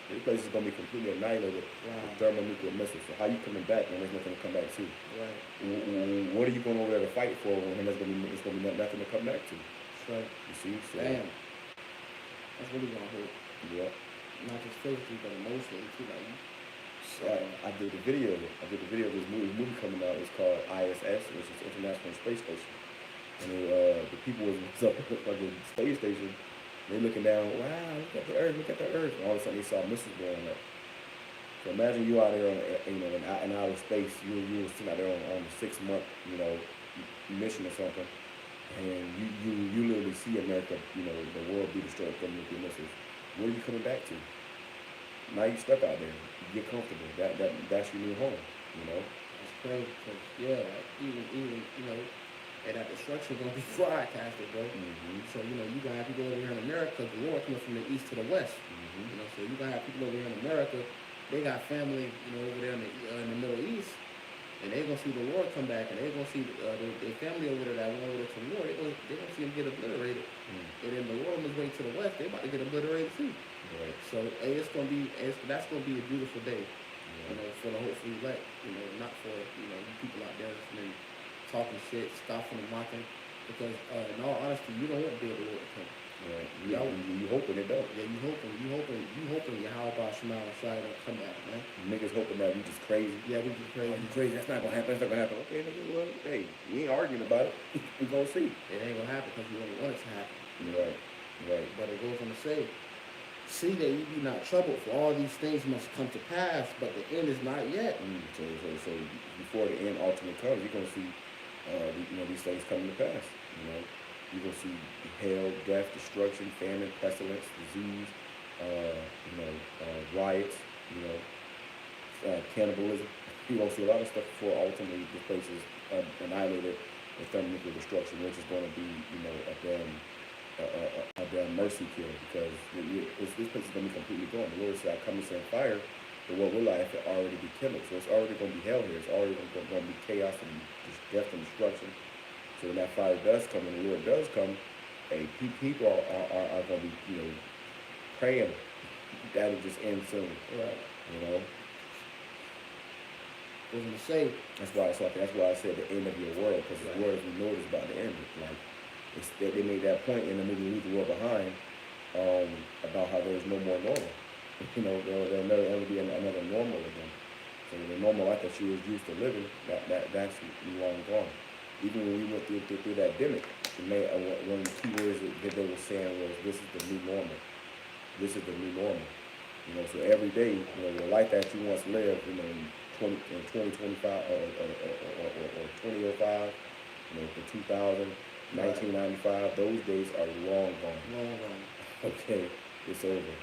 This place is gonna be completely annihilated with thermonuclear missiles. So how you coming back when there's nothing to come back to?
Right.
What are you going over there to fight for when there's gonna be nothing to come back to?
That's right.
You see? So,
Damn. That's really gonna hurt.
yeah.
Not just physically, but emotionally too. Like,
So I did a video. of this movie coming out. It's called ISS, which is International Space Station. And the people was up at the fucking space station. They looking down. Wow, look at the Earth. Look at the Earth. And all of a sudden, they saw missiles going up. So imagine you out there on, in outer space. You were sitting out there on a 6-month, mission or something, and you literally see America, the world be destroyed from nuclear missiles. Where are you coming back to? Now you stuck out there. You get comfortable. That's your new home.
It's crazy because like even and that destruction gonna be broadcasted, bro.
Mm-hmm.
So you gonna have people over here in America, the war coming from the east to the west.
Mm-hmm.
So you gonna have people over here in America. They got family, over there in the Middle East, and they gonna see the war come back, and they gonna see their family over there that went over there to war. They gonna see them get obliterated, and then the war on his way to the west, they about to get obliterated too.
Right.
So that's gonna be a beautiful day, for the hopefully elect, not for you people out there that's been talking shit, scoffing and mocking, because in all honesty, you don't want to be able to come.
Right. You hoping it don't.
Yeah, you hoping YAHAWASHI don't come out, man.
Niggas hoping that we just crazy.
Yeah, we just crazy.
Oh, you crazy? That's not gonna happen. That's not gonna happen. Okay, nigga. Well, hey, we ain't arguing about it. We gonna see.
It ain't gonna happen because we don't want it to happen.
Right. Right.
But it goes on to say, see that you be not troubled, for all these things must come to pass, but the end is not yet.
So before the end ultimately comes, you're gonna see, these things coming to pass. You're gonna see hell, death, destruction, famine, pestilence, disease, riots, cannibalism. You're gonna see a lot of stuff before ultimately this place is annihilated with thermonuclear destruction, which is gonna be, a damn mercy kill, because this place is gonna be completely gone. The Lord said, "I come to send fire." The world will life it already be kindled, so it's already gonna be hell here. It's already gonna be chaos and death and destruction. So when that fire does come, when the Lord does come, people are going to be, praying that'll just end soon.
Right. Goes on to say,
that's why I said the end of your world, because the world as we know it is about to end. They made that point in the movie Leave the World Behind, about how there's no more normal. There'll never ever be another normal again. So the normal life that you was used to living, that's long gone. Even when we went through that demic, one of the key words that they were saying was, "This is the new normal. This is the new normal." So every day, the life that you once lived, in 2025 or 2005, the 2000, 1995, those days are long gone.
Long gone.
Okay, it's over.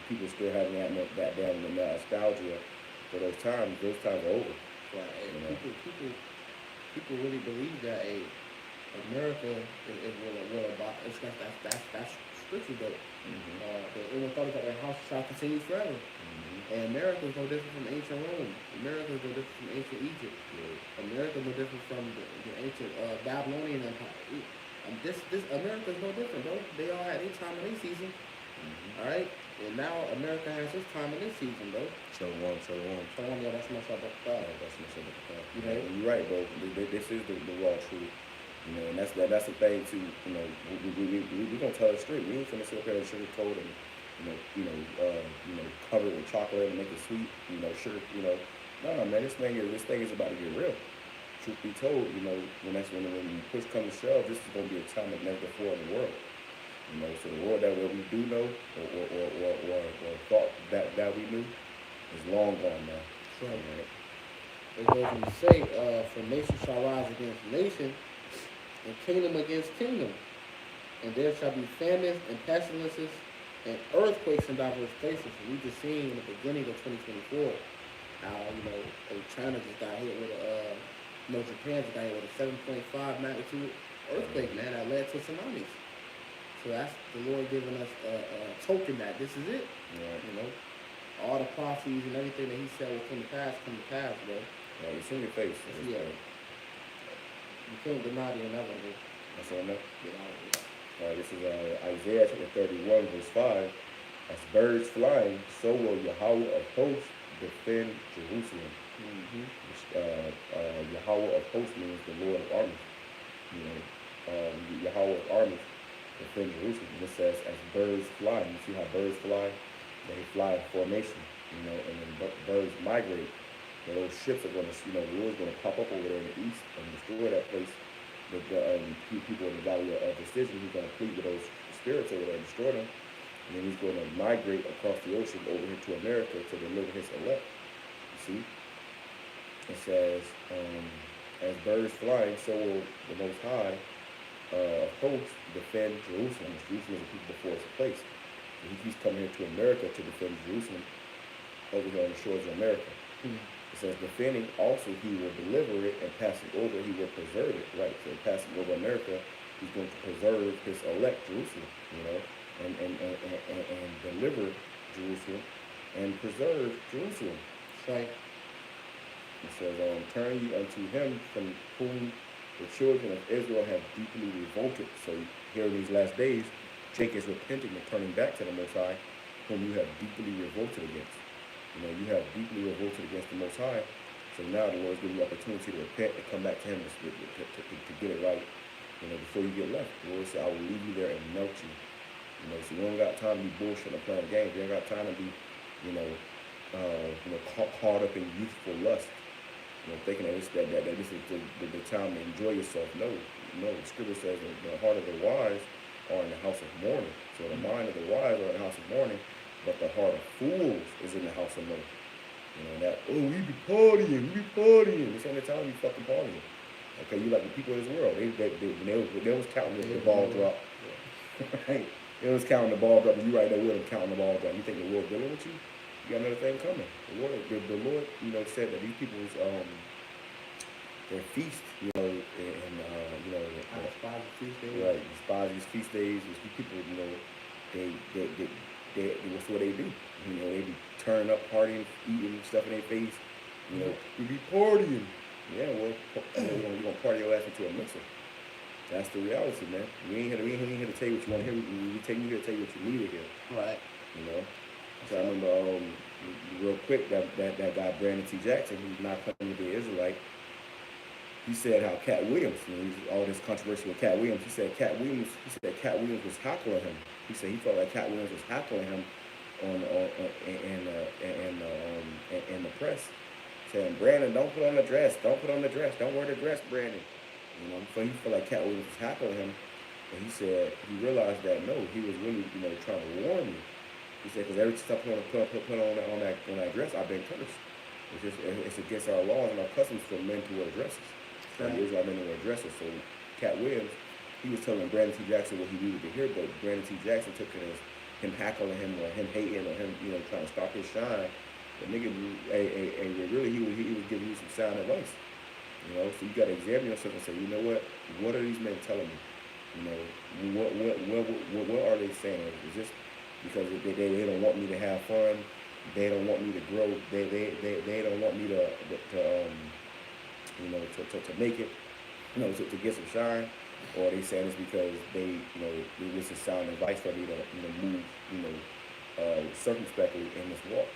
People still having that damn nostalgia for those times. Those times are over.
Right. People really believe that America is what about that's scripture though. Everyone thought that their house shall continue forever. And America is no different from ancient Rome. America is no different from ancient Egypt. America is no different from the ancient Babylonian Empire. America is no different, bro. They all had their time and their season. Alright? And now America has its time and its season, bro.
So on.
Yeah, that's my subject.
You're right, bro. This is the raw truth. And that's the thing too. We gonna tell it straight. We ain't finna sit up here and sugarcoat and cover it with chocolate and make it sweet. Sugar. No, man. This thing is about to get real. Truth be told, when push comes to shove, this is gonna be a time like never before in the world. So the world that we do know or thought that we knew is long gone now.
Right. It goes on to say, for nation shall rise against nation, and kingdom against kingdom. And there shall be famines and pestilences and earthquakes in diverse places. And we just seen in the beginning of 2024 how, China just got hit with Japan just got hit with a 7.5 magnitude earthquake, man, that led to tsunamis. So that's the Lord giving us a token that this is it.
Right.
All the prophecies and everything that he said will come to pass, bro.
Yeah, it's in your face.
Yeah. You can't deny the inevitable.
That's all I know.
Yeah.
This is Isaiah chapter 31, verse 5. As birds flying, so will Yahweh of hosts defend Jerusalem.
Mm-hmm.
Yahweh of hosts means the Lord of armies. You know, Yahweh of armies defend Jerusalem. And it says, as birds fly. You see how birds fly? They fly in formation. You know, and then birds migrate. And those ships are going to, you know, the Lord's going to pop up over there in the east and destroy that place. The people in the valley of decision, he's going to plead with those spirits over there and destroy them. And then he's going to migrate across the ocean over here to America to deliver his elect. You see? It says, as birds flying, so will the Most High hosts defend Jerusalem. Jerusalem is a people before it's a place. And he keeps coming here to America to defend Jerusalem over here on the shores of America.
Mm-hmm.
It says, defending also he will deliver it, and passing over he will preserve it. Right, so passing over America, he's going to preserve his elect Jerusalem, you know, and deliver Jerusalem and preserve Jerusalem.
Right.
It says, turn ye unto him from whom the children of Israel have deeply revolted. So here in these last days, Jacob is repenting and turning back to the Most High, whom you have deeply revolted against. You know, you have deeply revolted against the Most High. So now the Lord's giving you opportunity to repent and come back to him to get it right. You know, before you get left. The Lord said, I will leave you there and melt you. You know, so you don't got time to be bullshit and playing games. You ain't got time to be, caught up in youthful lust. You know, thinking that this is the time to enjoy yourself. No, the scripture says that the heart of the wise are in the house of mourning. So the mind of the wise are in the house of mourning, but the heart of fools is in the house of mourning. You know, that, we be partying. This ain't the time we fucking partying. Okay, you like the people of this world. They was counting the ball drop. Right? They was counting the ball drop, and you right there with them counting the ball drop. You think the Lord dealing with you? You got another thing coming. The Lord, said that these people's their feast, I
despise the feast days.
Right, despise these feast days. These people, what's what they do. You know, they be turning up, partying, eating stuff in their face. You know, we be partying. Yeah, well, we're gonna party your ass into a mixer. That's the reality, man. We ain't here to tell you what you want to hear. We take you here to tell you what you need to hear.
Right.
You know. So I remember, real quick, that guy Brandon T. Jackson, who's not claiming to be an Israelite, he said how Cat Williams, all this controversy with Cat Williams. He said Cat Williams was heckling him. He said he felt like Cat Williams was heckling him in the press, saying, Brandon, don't put on the dress, don't wear the dress, Brandon. You know, so he felt like Cat Williams was heckling him, and he said he realized that no, he was really trying to warn me. He said, because every time I put on that dress, I've been cursed. It's against our laws and our customs for men to wear dresses. Right. Israel men to wear dresses. So Cat Williams, he was telling Brandon T. Jackson what he needed to hear, but Brandon T. Jackson took it as him hackling him or him hating or him, trying to stop his shine. But nigga, really he was giving you some sound advice. You know, so you got to examine yourself and say, you know what are these men telling me? You know, what are they saying? Is this because they don't want me to have fun? They don't want me to grow. They don't want me to make it, to get some shine, or are they saying it's because this is sound advice for me to move, circumspectly in this walk.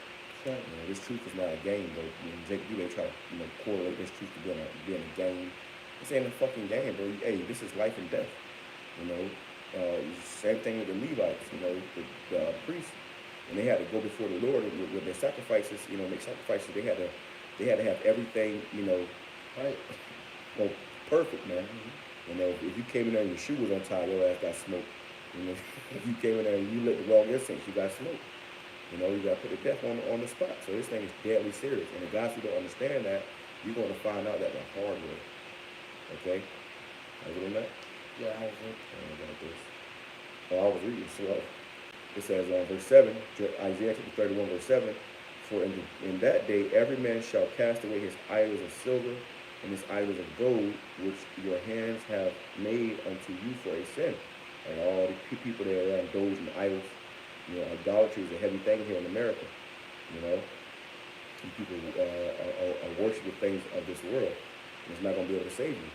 Right.
This truth is not a game, but Jake they try to correlate this truth to being a game. This ain't a fucking game, bro. Hey, this is life and death. Same thing with the Levites. The priests, and they had to go before the Lord with their sacrifices. Make sacrifices. They had to have everything.
Right.
Perfect, man. Mm-hmm. If you came in there and your shoe was untied, your ass got smoked. If you came in there and you lit the wrong incense, you got smoked. You got to put the death on the spot. So this thing is deadly serious. And the guys who don't understand that, you're going to find out that the hard way. Okay? Are you on that?
Yeah, I was it.
About this. I was reading slow. It says verse 7, Isaiah 31, verse 7, for in that day every man shall cast away his idols of silver and his idols of gold, which your hands have made unto you for a sin. And all the people that are indulging in idols, idolatry is a heavy thing here in America. And people are worshiping things of this world. And it's not going to be able to save you.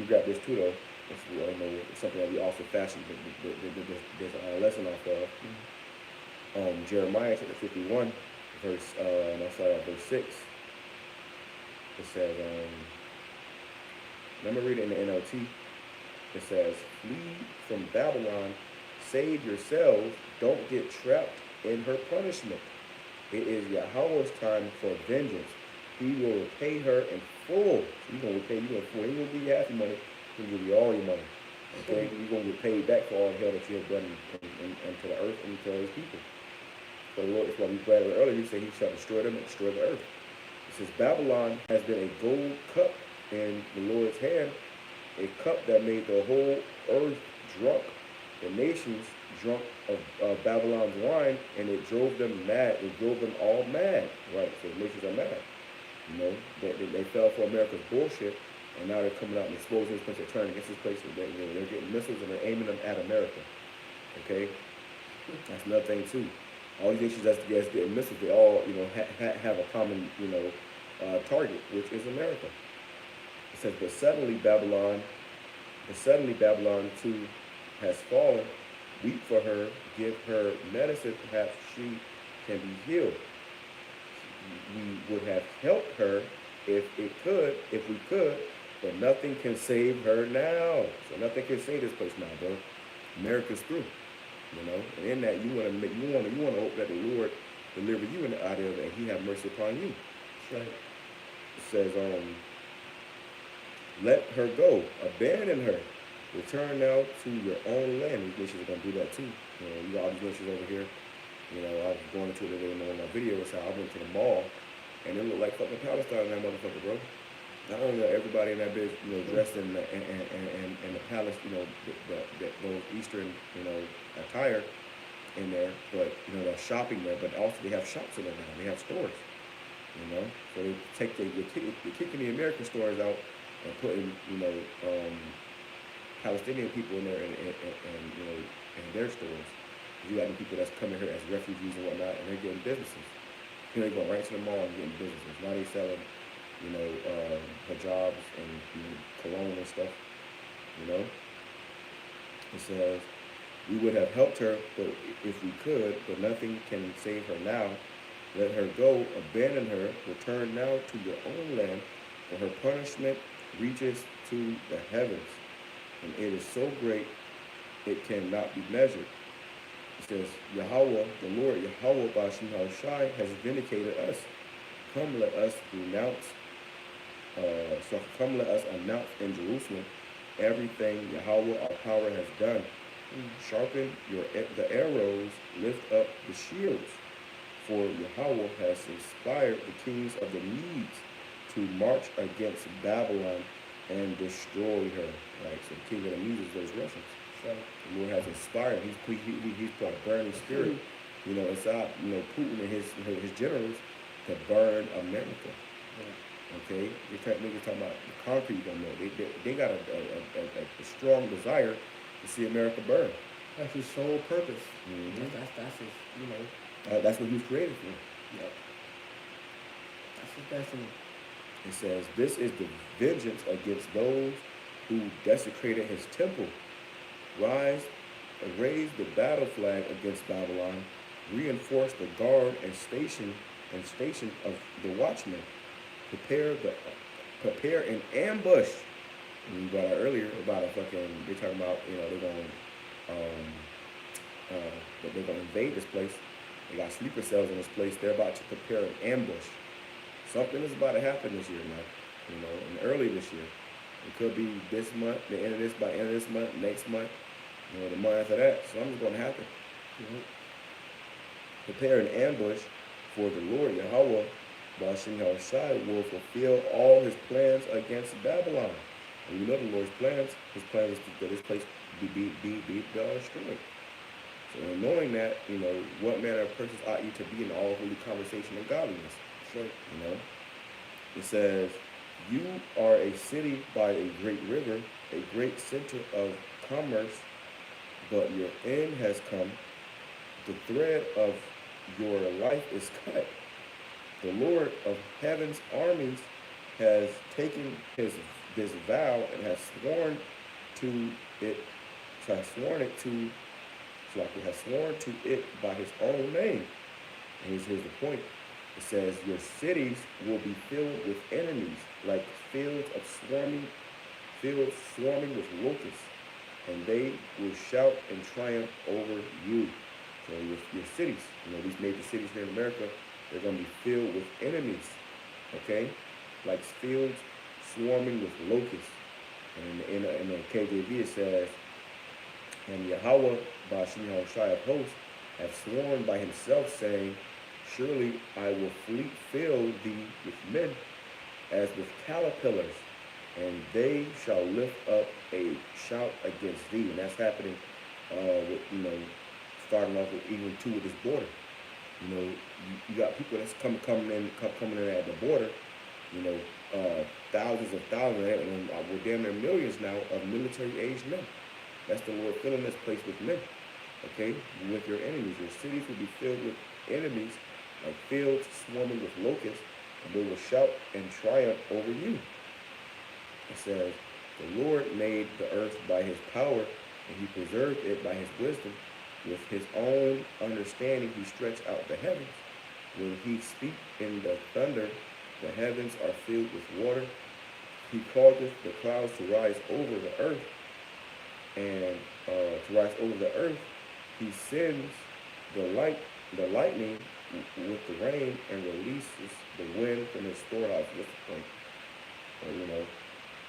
You got this too, though. It's something that we also fashioned. There's a lesson off of. Jeremiah chapter 51, verse, I'll start at verse 6. It says, let me read it in the NLT. It says, flee from Babylon, save yourselves, don't get trapped in her punishment. It is Yahweh's time for vengeance. He will repay her in full. He's going to repay you in full. He will give you half your money. He'll give you all your money. Okay? You're going to get paid back for all the hell that you have done into the earth and to his people. So the Lord, that's why we read it earlier, he said he shall destroy them and destroy the earth. It says Babylon has been a gold cup in the Lord's hand, a cup that made the whole earth drunk. The nations drunk of Babylon's wine, and it drove them mad. It drove them all mad, right? So the nations are mad. You know, they fell for America's bullshit, and now they're coming out and exposing this place. They're turning against this place. They're getting missiles and they're aiming them at America. Okay, that's another thing too. All these nations that's getting missiles, they all have a common target, which is America. It says, but suddenly Babylon too has fallen. Weep for her, give her medicine, perhaps she can be healed. We would have helped her if we could, but nothing can save her now. So nothing can save this place now, bro. America's through, And in that, you want to hope that the Lord deliver you out of it, and He have mercy upon you.
That's right.
It says, let her go, abandon her. Return now to your own land. These nations are going to do that too. You got all these nations over here. I was going into it in my video. So I went to the mall, and it looked like fucking Palestine in that motherfucker, bro. Not only are everybody in that bitch, dressed in the palace, those Eastern, attire in there, but they're shopping there. But also they have shops in there now. They have stores. So they're kicking the American stores out and putting, Palestinian people in there and their stores. You got the people that's coming here as refugees and whatnot, and they're getting businesses. They're going right to the mall and getting businesses. Now they selling, hijabs and cologne and stuff. It says, we would have helped her, but if we could, but nothing can save her now. Let her go, abandon her, return now to your own land, for her punishment reaches to the heavens, and it is so great it cannot be measured. It says, Yahawah, the Lord, Yahawah BAHASHAM has vindicated us. Come let us announce in Jerusalem everything Yahawah our power has done. Sharpen the arrows, lift up the shields. For Yahawah has inspired the kings of the Medes to march against Babylon and destroy her. Right? So the king of the Medes is those Russians. So the Lord has inspired. He's put a burning spirit, inside, Putin and his generals to burn America. Yeah. Okay? Niggas talking about the concrete don't know. They got a strong desire to see America burn.
That's his sole purpose.
Mm-hmm.
That's his,
that's what he was created for.
Yep. That's his destiny.
It says, this is the vengeance against those who desecrated his temple. Raise the battle flag against Babylon. Reinforce the guard and station of the watchmen. Prepare an ambush. And we brought out earlier about they're talking about, they're going to invade this place. They got sleeper cells in this place. They're about to prepare an ambush. Something is about to happen this year, man. And early this year. It could be this month, by the end of this month, next month, the month after that. Something's going to happen. Mm-hmm. Prepare an ambush, for the Lord, Yahawah, BAHASHAM will fulfill all his plans against Babylon. And we know the Lord's plans. His plan is that this place be destroyed. So knowing that, what manner of persons ought you to be in all holy conversation and godliness. So, it says, you are a city by a great river, a great center of commerce, but your end has come. The thread of your life is cut. The Lord of heaven's armies has taken this vow and has sworn it to Slaku, has sworn to it by his own name. And here's the point. It says, your cities will be filled with enemies, like fields swarming with locusts, and they will shout and triumph over you. So your cities, these major cities here in America, they're going to be filled with enemies, okay? Like fields swarming with locusts. And in the KJV it says, and Yahawah, BAHASHAM Yahawashi of hosts, have sworn by himself, saying, surely I will fill thee with men as with caterpillars, and they shall lift up a shout against thee. And that's happening, starting off with even too with this border. You got people that's coming in at the border. Thousands of thousands, and we're damn near millions now of military-aged men. That's the Lord filling this place with men. Okay, with your enemies, your cities will be filled with enemies, like fields swarming with locusts, and they will shout and triumph over you. It says, the Lord made the earth by his power, and he preserved it by his wisdom. With his own understanding he stretched out the heavens. When he speaks in the thunder, the heavens are filled with water. He causeth the clouds to rise over the earth, and he sends the lightning with the rain, and releases the wind from his storehouse. What's the point?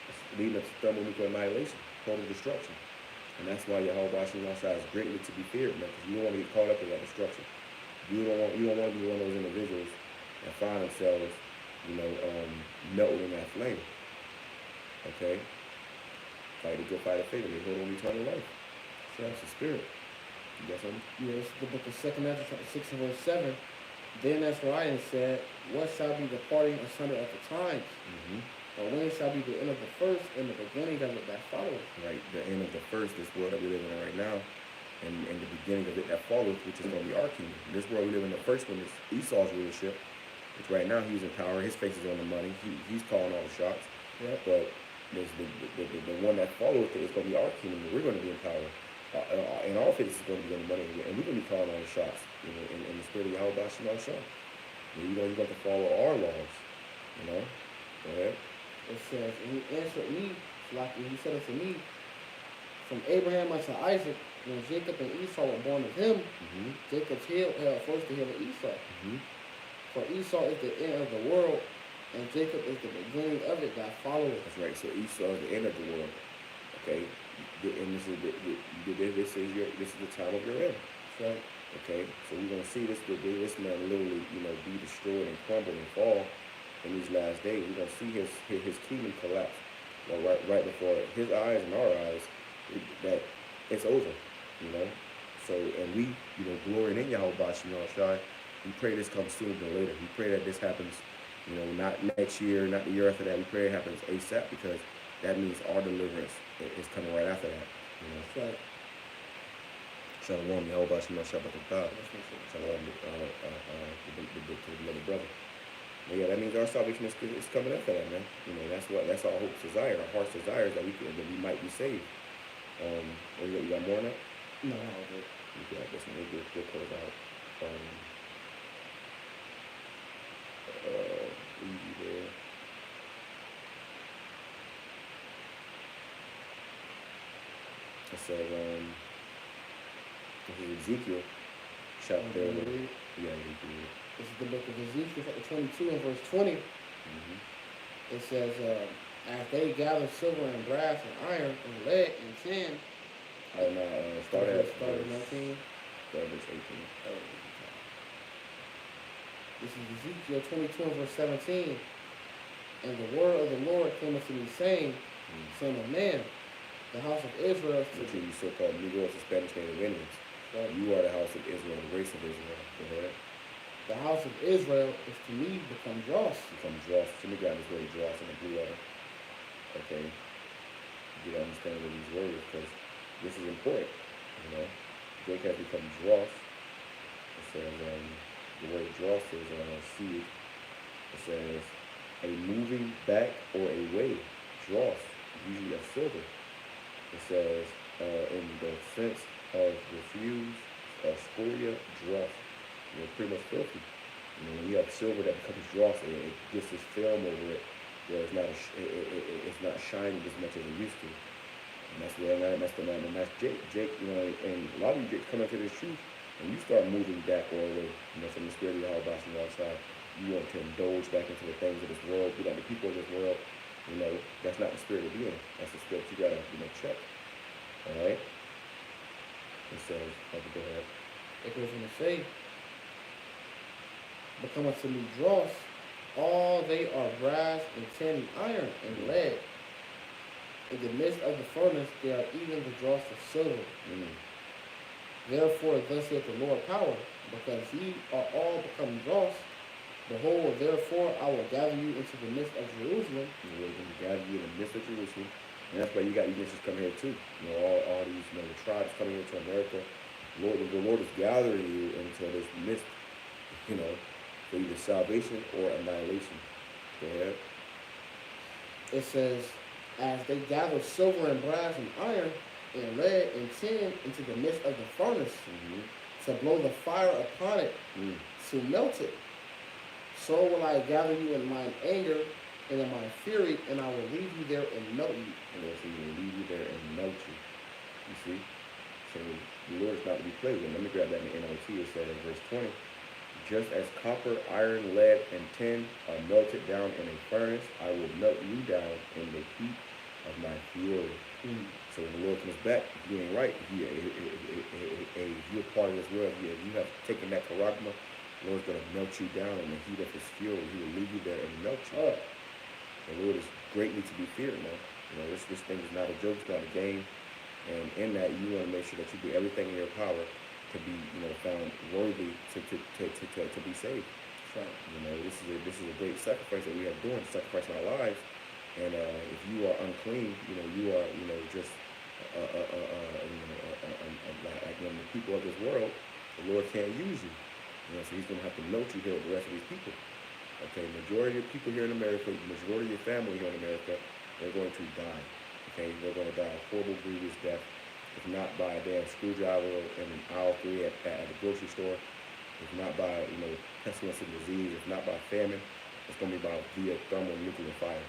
It's leading up to thermonuclear annihilation, total destruction. And that's why YAHAWASHI is greatly to be feared, man, because you don't want to get caught up in that destruction. You don't want to be one of those individuals that find themselves, melting in that flame. Okay? Fight a good fight of faith, and they hold on eternal life. So that's the spirit. You got something?
Yeah, it's the book of 2 Ezra, chapter 6 and verse 7. Then Ezra said, what shall be the parting asunder of the times? Or when shall be the end of the first and the beginning of it that follows?
Right, the end of the first, this world that we live in right now, and the beginning of it that follows, which is going to be our kingdom. This world we live in, the first one is Esau's rulership, which right now he's in power. His face is on the money. He's calling all the shots. Yep. But there's the one that follows it is going to be our kingdom, and we're going to be in power. And our face is going to be on the money, and we're going to be calling all the shots. In the spirit of YAHAWASHI Yahawashi. You're going to follow our laws. Go ahead.
It says, and he answered me, like he said unto me, from Abraham unto Isaac, when Jacob and Esau were born of him, Jacob's heel held first the heel of Esau. For Esau is the end of the world, and Jacob is the beginning of it that followeth. That's
right. So Esau is the end of the world. Okay, and this is the time of your end. Right. Okay, so we're gonna see this man literally, be destroyed and crumble and fall in these last days. We're gonna see his kingdom collapse. Right before his eyes and our eyes, that it's over. So and we, glorying in YAHAWASHI Yahawashi, we pray this comes sooner than later. We pray that this happens, not next year, not the year after that. We pray it happens ASAP, because that means our deliverance is coming right after that.
That's right.
Shalom, YAHAWASHI Yahawashi. Shalom, the beloved brother. But yeah, that means our salvation is coming after that, man. That's our hope's desire, our heart's desire, is that we might be saved. You got more on that?
No, but
you got this one. We'll close out. Easy there. It says, this is Ezekiel chapter. Yeah, Ezekiel.
This is the book of Ezekiel, chapter 22 and verse 20. It says, as they gather silver and brass and iron and lead and tin.
Start at
19.
Start at verse 18.
This is Ezekiel 22 and verse 17. And the word of the Lord came unto me, saying, Son of man, the house of Israel.
Which are you so-called Negroes and Spanish Native Indians. Right. You are the house of Israel, the race of Israel. Go ahead.
The house of Israel is to me become dross.
Become dross. To me, God is really dross in the blue water. Okay. You gotta understand what these words, because this is important. Drake has become dross. It says, the word dross is seed. It says, a moving back or a way. Dross. Usually that's silver. It says, in the sense of refuse, scoria, dross. Pretty much filthy. When you have silver that becomes dross, it gets this film over it, where it's not shining as much as it used to. And that's where that's the man, and that's Jake. Jake, and a lot of you get come into this truth, and you start moving back all the way, from the spirit of YAHAWASHI outside. You want to indulge back into the things of this world, be like the people of this world. That's not the spirit of being. That's the spirit you gotta, check. All right. It says, go ahead.
It goes on to say, become unto me dross, all they are brass and tin, iron and lead. In the midst of the furnace, they are even the dross of silver. Therefore, thus saith the Lord power, because ye are all become dross. Behold, therefore, I will gather you into the midst of Jerusalem.
We're going to gather you in the midst of Jerusalem. And that's why you got Egyptians coming here too. All these the tribes coming here to America. The Lord is gathering you into this midst, for either salvation or annihilation. Go ahead.
It says, as they gather silver and brass and iron and lead and tin into the midst of the furnace, to blow the fire upon it, to melt it, so will I gather you in mine anger and in my fury, and I will leave you there and melt you.
So he will leave you there and melt you. You see? So the Lord is not to be played with. Let me grab that in the NLT. It says in verse 20, just as copper, iron, lead, and tin are melted down in a furnace, I will melt you down in the heat of my fury. So when the Lord comes back, if you ain't right, if you're part of this world, if you have taken that charagma, the Lord's going to melt you down in the heat of his fury. He will leave you there and melt you. The Lord is greatly to be feared, man. This thing is not a joke, it's not a game. And in that, you want to make sure that you do everything in your power to be, found worthy to be saved.
Right.
This is a great sacrifice that we are doing, sacrificing our lives. And if you are unclean, you are, just like one of the people of this world, the Lord can't use you. So he's going to have to melt you here with the rest of these people. Okay, majority of people here in America, majority of your family here in America, they're going to die. Okay, they're going to die a horrible, grievous death. If not by a damn screwdriver in aisle 3 at the grocery store, if not by, pestilence and disease, if not by famine, it's going to be via thermonuclear fire.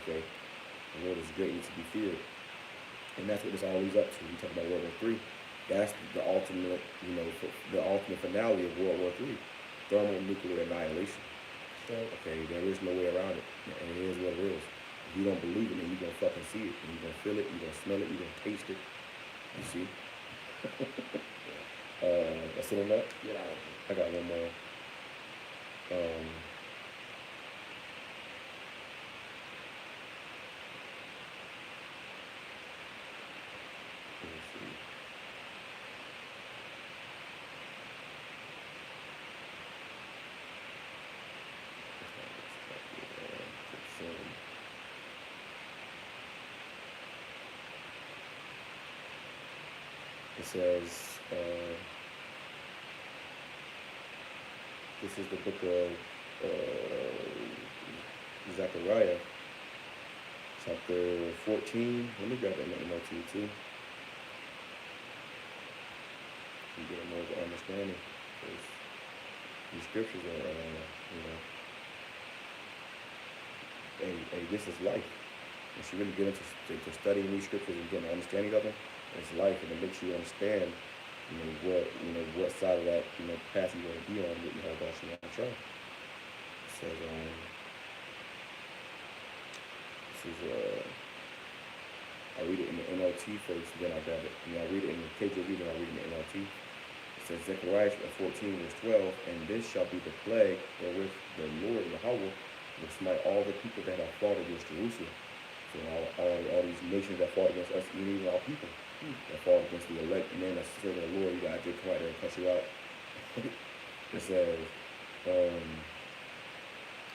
Okay, the Lord is greatly to be feared. And that's what this all leads up to. We talk about World War III. That's the ultimate, the ultimate finale of World War III. Thermonuclear annihilation. Okay, there is no way around it. And it is what it is. If you don't believe it, then you're going to fucking see it. And you're going to feel it, you're going to smell it, you're going to taste it. You see? That's it on that?
Yeah.
I got one more. It says, this is the book of Zechariah, chapter 14. Let me grab that NLT too. You get a more of an understanding. Because these scriptures are, hey, this is life. Once you really get into studying these scriptures and getting an understanding of them, it's life, and it makes you understand, what side of that, path you want to be on with YAHAWASHI YAHAWASHI. It says, I read it in the NLT first, then I grab it. I read it in the KJV, then I read it in the NLT. It says, Zechariah 14, verse 12, and this shall be the plague wherewith the Lord YAHAWAH will smite all the people that have fought against Jerusalem. So all these nations that fought against us, even our people, that fought against the elect men that serve the Lord, you got to come out there and cut you out. It says,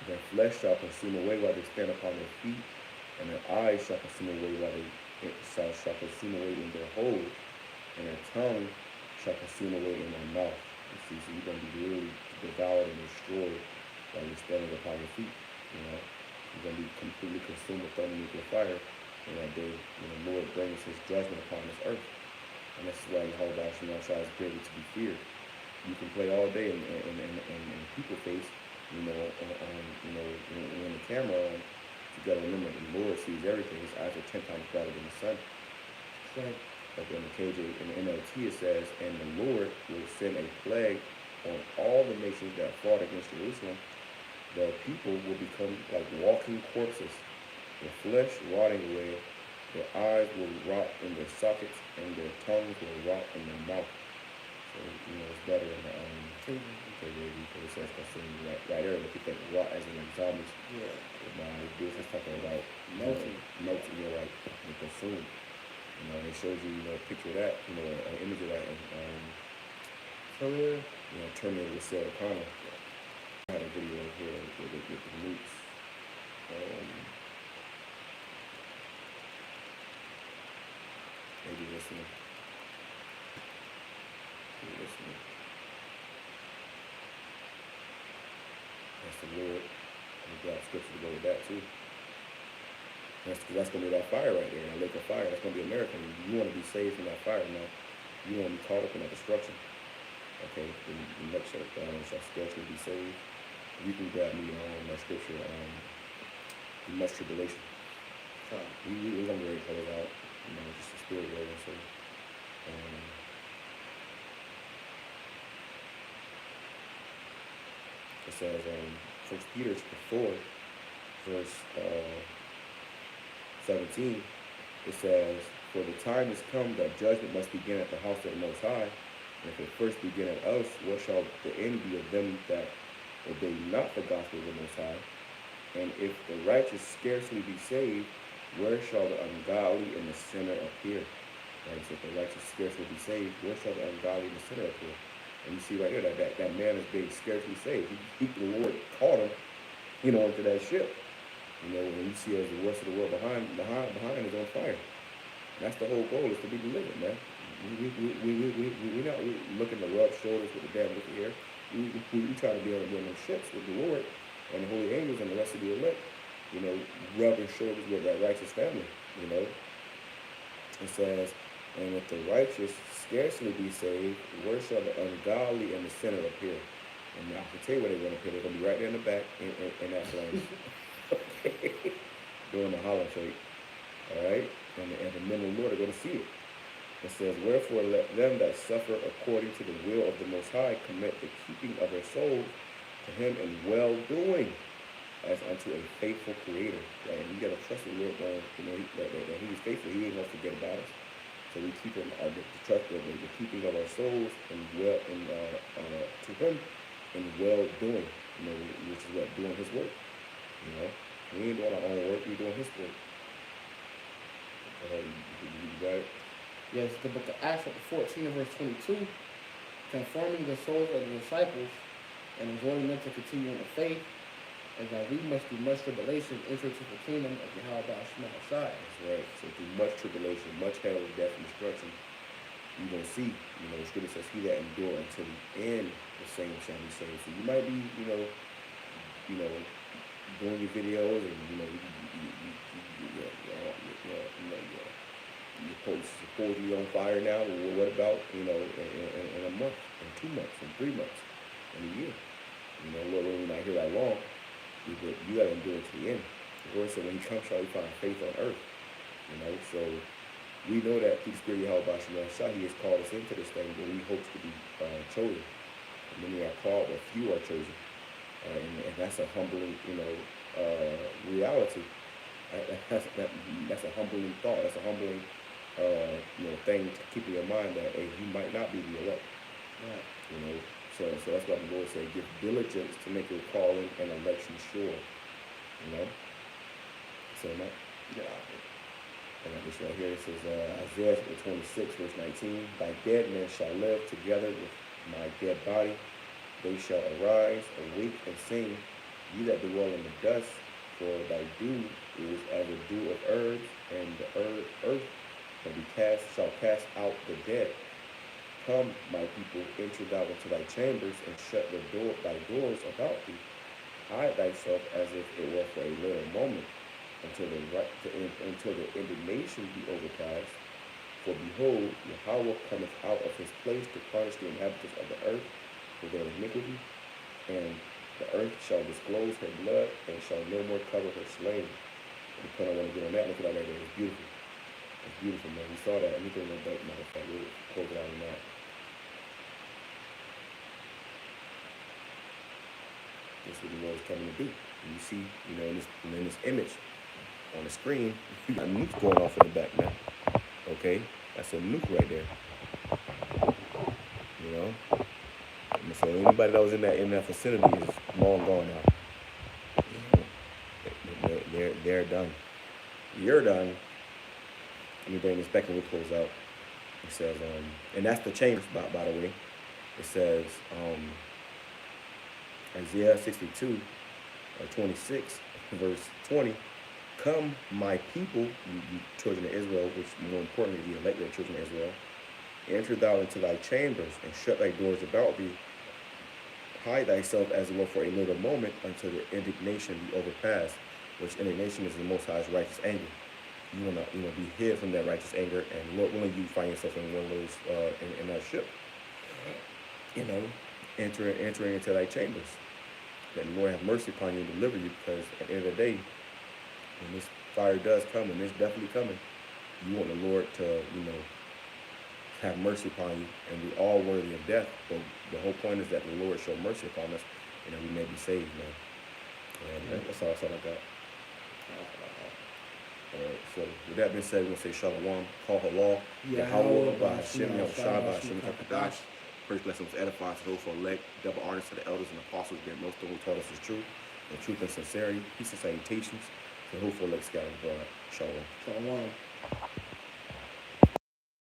their flesh shall consume away while they stand upon their feet, and their eyes shall consume away while they shall consume away in their holes, and their tongue shall consume away in their mouth. You see, so you're going to be really devoured and destroyed while you're standing upon your feet. You're going to be completely consumed with thermonuclear fire in that day when the Lord brings his judgment upon this earth. And this is why Yahawah is greatly to be feared. You can play all day and people face, when the camera on, you gotta remember the Lord sees everything. His eyes are 10 times brighter than the sun.
Right.
Like in the KJ, in the NLT it says, and the Lord will send a plague on all the nations that fought against Jerusalem. The people will become like walking corpses, their flesh rotting away, their eyes will rot in their sockets, and their tongues will rot in their mouth. So, it's better in the KJV because it says consumed right there. If you think rot as in like zombies,
Yeah.
this is talking about melting, like and consumed. It shows you, a picture of that, an image of that in Terminator with Sarah Connor. I had a video here with the nukes. Maybe listening. That's the Lord. I'm going to grab scripture to go with that too. That's going to be that fire right there, that lake of fire. That's going to be American. You want to be saved from that fire now. You want to be caught up in that destruction. Okay, the next shall scarcely be saved. You can grab me on that scripture, much tribulation. We're going to be ready to close out, just the spirit rolling. So, it says, 1 Peter 4, verse 17, it says, for the time has come that judgment must begin at the house of the Most High. And if it first begin at us, what shall the end be of them that obey not the gospel of the Most High? And if the righteous scarcely be saved, where shall the ungodly and the sinner appear? Right, so if the righteous scarcely be saved, where shall the ungodly and the sinner appear? And you see right here that man is being scarcely saved. The Lord caught him, into that ship. And you see as the rest of the world behind is on fire. And that's the whole goal, is to be delivered, man. We're not looking to rub shoulders with the damn wicked here. We try to be on those ships with the Lord and the holy angels and the rest of the elect, rubbing shoulders with that righteous family, It says, and if the righteous scarcely be saved, where shall the ungodly and the sinner appear? And I can tell you where they're going to appear. They're going to be right there in the back in that flame. Doing the hollow faith. All right? And the men of the Lord are going to see it. It says, wherefore let them that suffer according to the will of the Most High commit the keeping of their souls to him in well-doing, as unto a faithful creator. Right? And you got to trust the Lord, that he's faithful. He ain't going to forget about us. So we keep him, the keeping of our souls to him in well-doing, which is what? Doing his work. We ain't doing our own work, we're doing his work. You got it?
Yes, the book of Acts, chapter 14, verse 22, conforming the souls of the disciples and exhorting them to continue in the faith, and that we must through much tribulation enter into the kingdom of YAHAWASHI.
That's right. So through much tribulation, much hell, death, and destruction, you're going to see, the scripture says, he that endure until the end, the same shall be saved. So you might be, doing your videos and, your post supposedly on fire now. Well, what about, in a month, in 2 months, in 3 months, in a year? Lord, we're not here that long. You got to endure to the end. The Lord said, when he comes, shall he find faith on earth. So we know that through the Spirit of YAHAWASHI, he has called us into this thing, but we hope to be chosen. And many are called, but few are chosen. And that's a humbling, reality. That's a humbling thought. That's a humbling, thing to keep in your mind that, hey, he might not be the elect. Right. So that's why the Lord said, give diligence to make your calling and election sure. So now, I got this right here. It says, Isaiah 26, verse 19, thy dead men shall live together with my dead body. They shall arise, awake, and sing, ye that dwell in the dust, for thy dew is as the dew of herbs, and the earth shall cast out the dead. Come, my people, enter thou into thy chambers, and shut thy doors about thee. Hide thyself as if it were for a little moment, until the indignation be overcast. For behold, Yahweh cometh out of his place to punish the inhabitants of the earth for their iniquity, and the earth shall disclose her blood, and shall no more cover her slain. And I want to get on that. Look at that right there. It's beautiful. It's beautiful, man. We saw that. Anything like that, matter of fact, we'll close it out on that. This is what the Lord is coming to do. And you see, in this image on the screen, you got nukes going off in the back now. Okay? That's a nuke right there. And so anybody that was in that vicinity is long gone now. They're done. You're done. Let me bring this back and we'll close out. It says, and that's the chambers, by the way. It says, Isaiah 62, 26, verse 20. Come, my people, you children of Israel, which more importantly, the elect children of Israel, enter thou into thy chambers and shut thy doors about thee. Hide thyself as it were for a little moment until the indignation be overpassed, which indignation is the Most High's righteous anger. You want to, be hid from that righteous anger, and Lord willing, you find yourself in one of those in that ship. Entering into thy chambers. That the Lord have mercy upon you and deliver you, because at the end of the day, when this fire does come, and it's definitely coming, you want the Lord to, have mercy upon you, and we all worthy of death. But the whole point is that the Lord show mercy upon us, and that we may be saved, man. And that's all I got. So with that being said, we're gonna say Shalom, call halal, YAHAWAH, BAHASHAM, BAHASHAM, QADASH. First lesson was edifying to those who elect, double honors to the elders and apostles, GREATTMILLSTONE, who taught us is true, and truth and sincerity, peace and salutations, to who for elect scattered abroad. Shalom.
Shalom.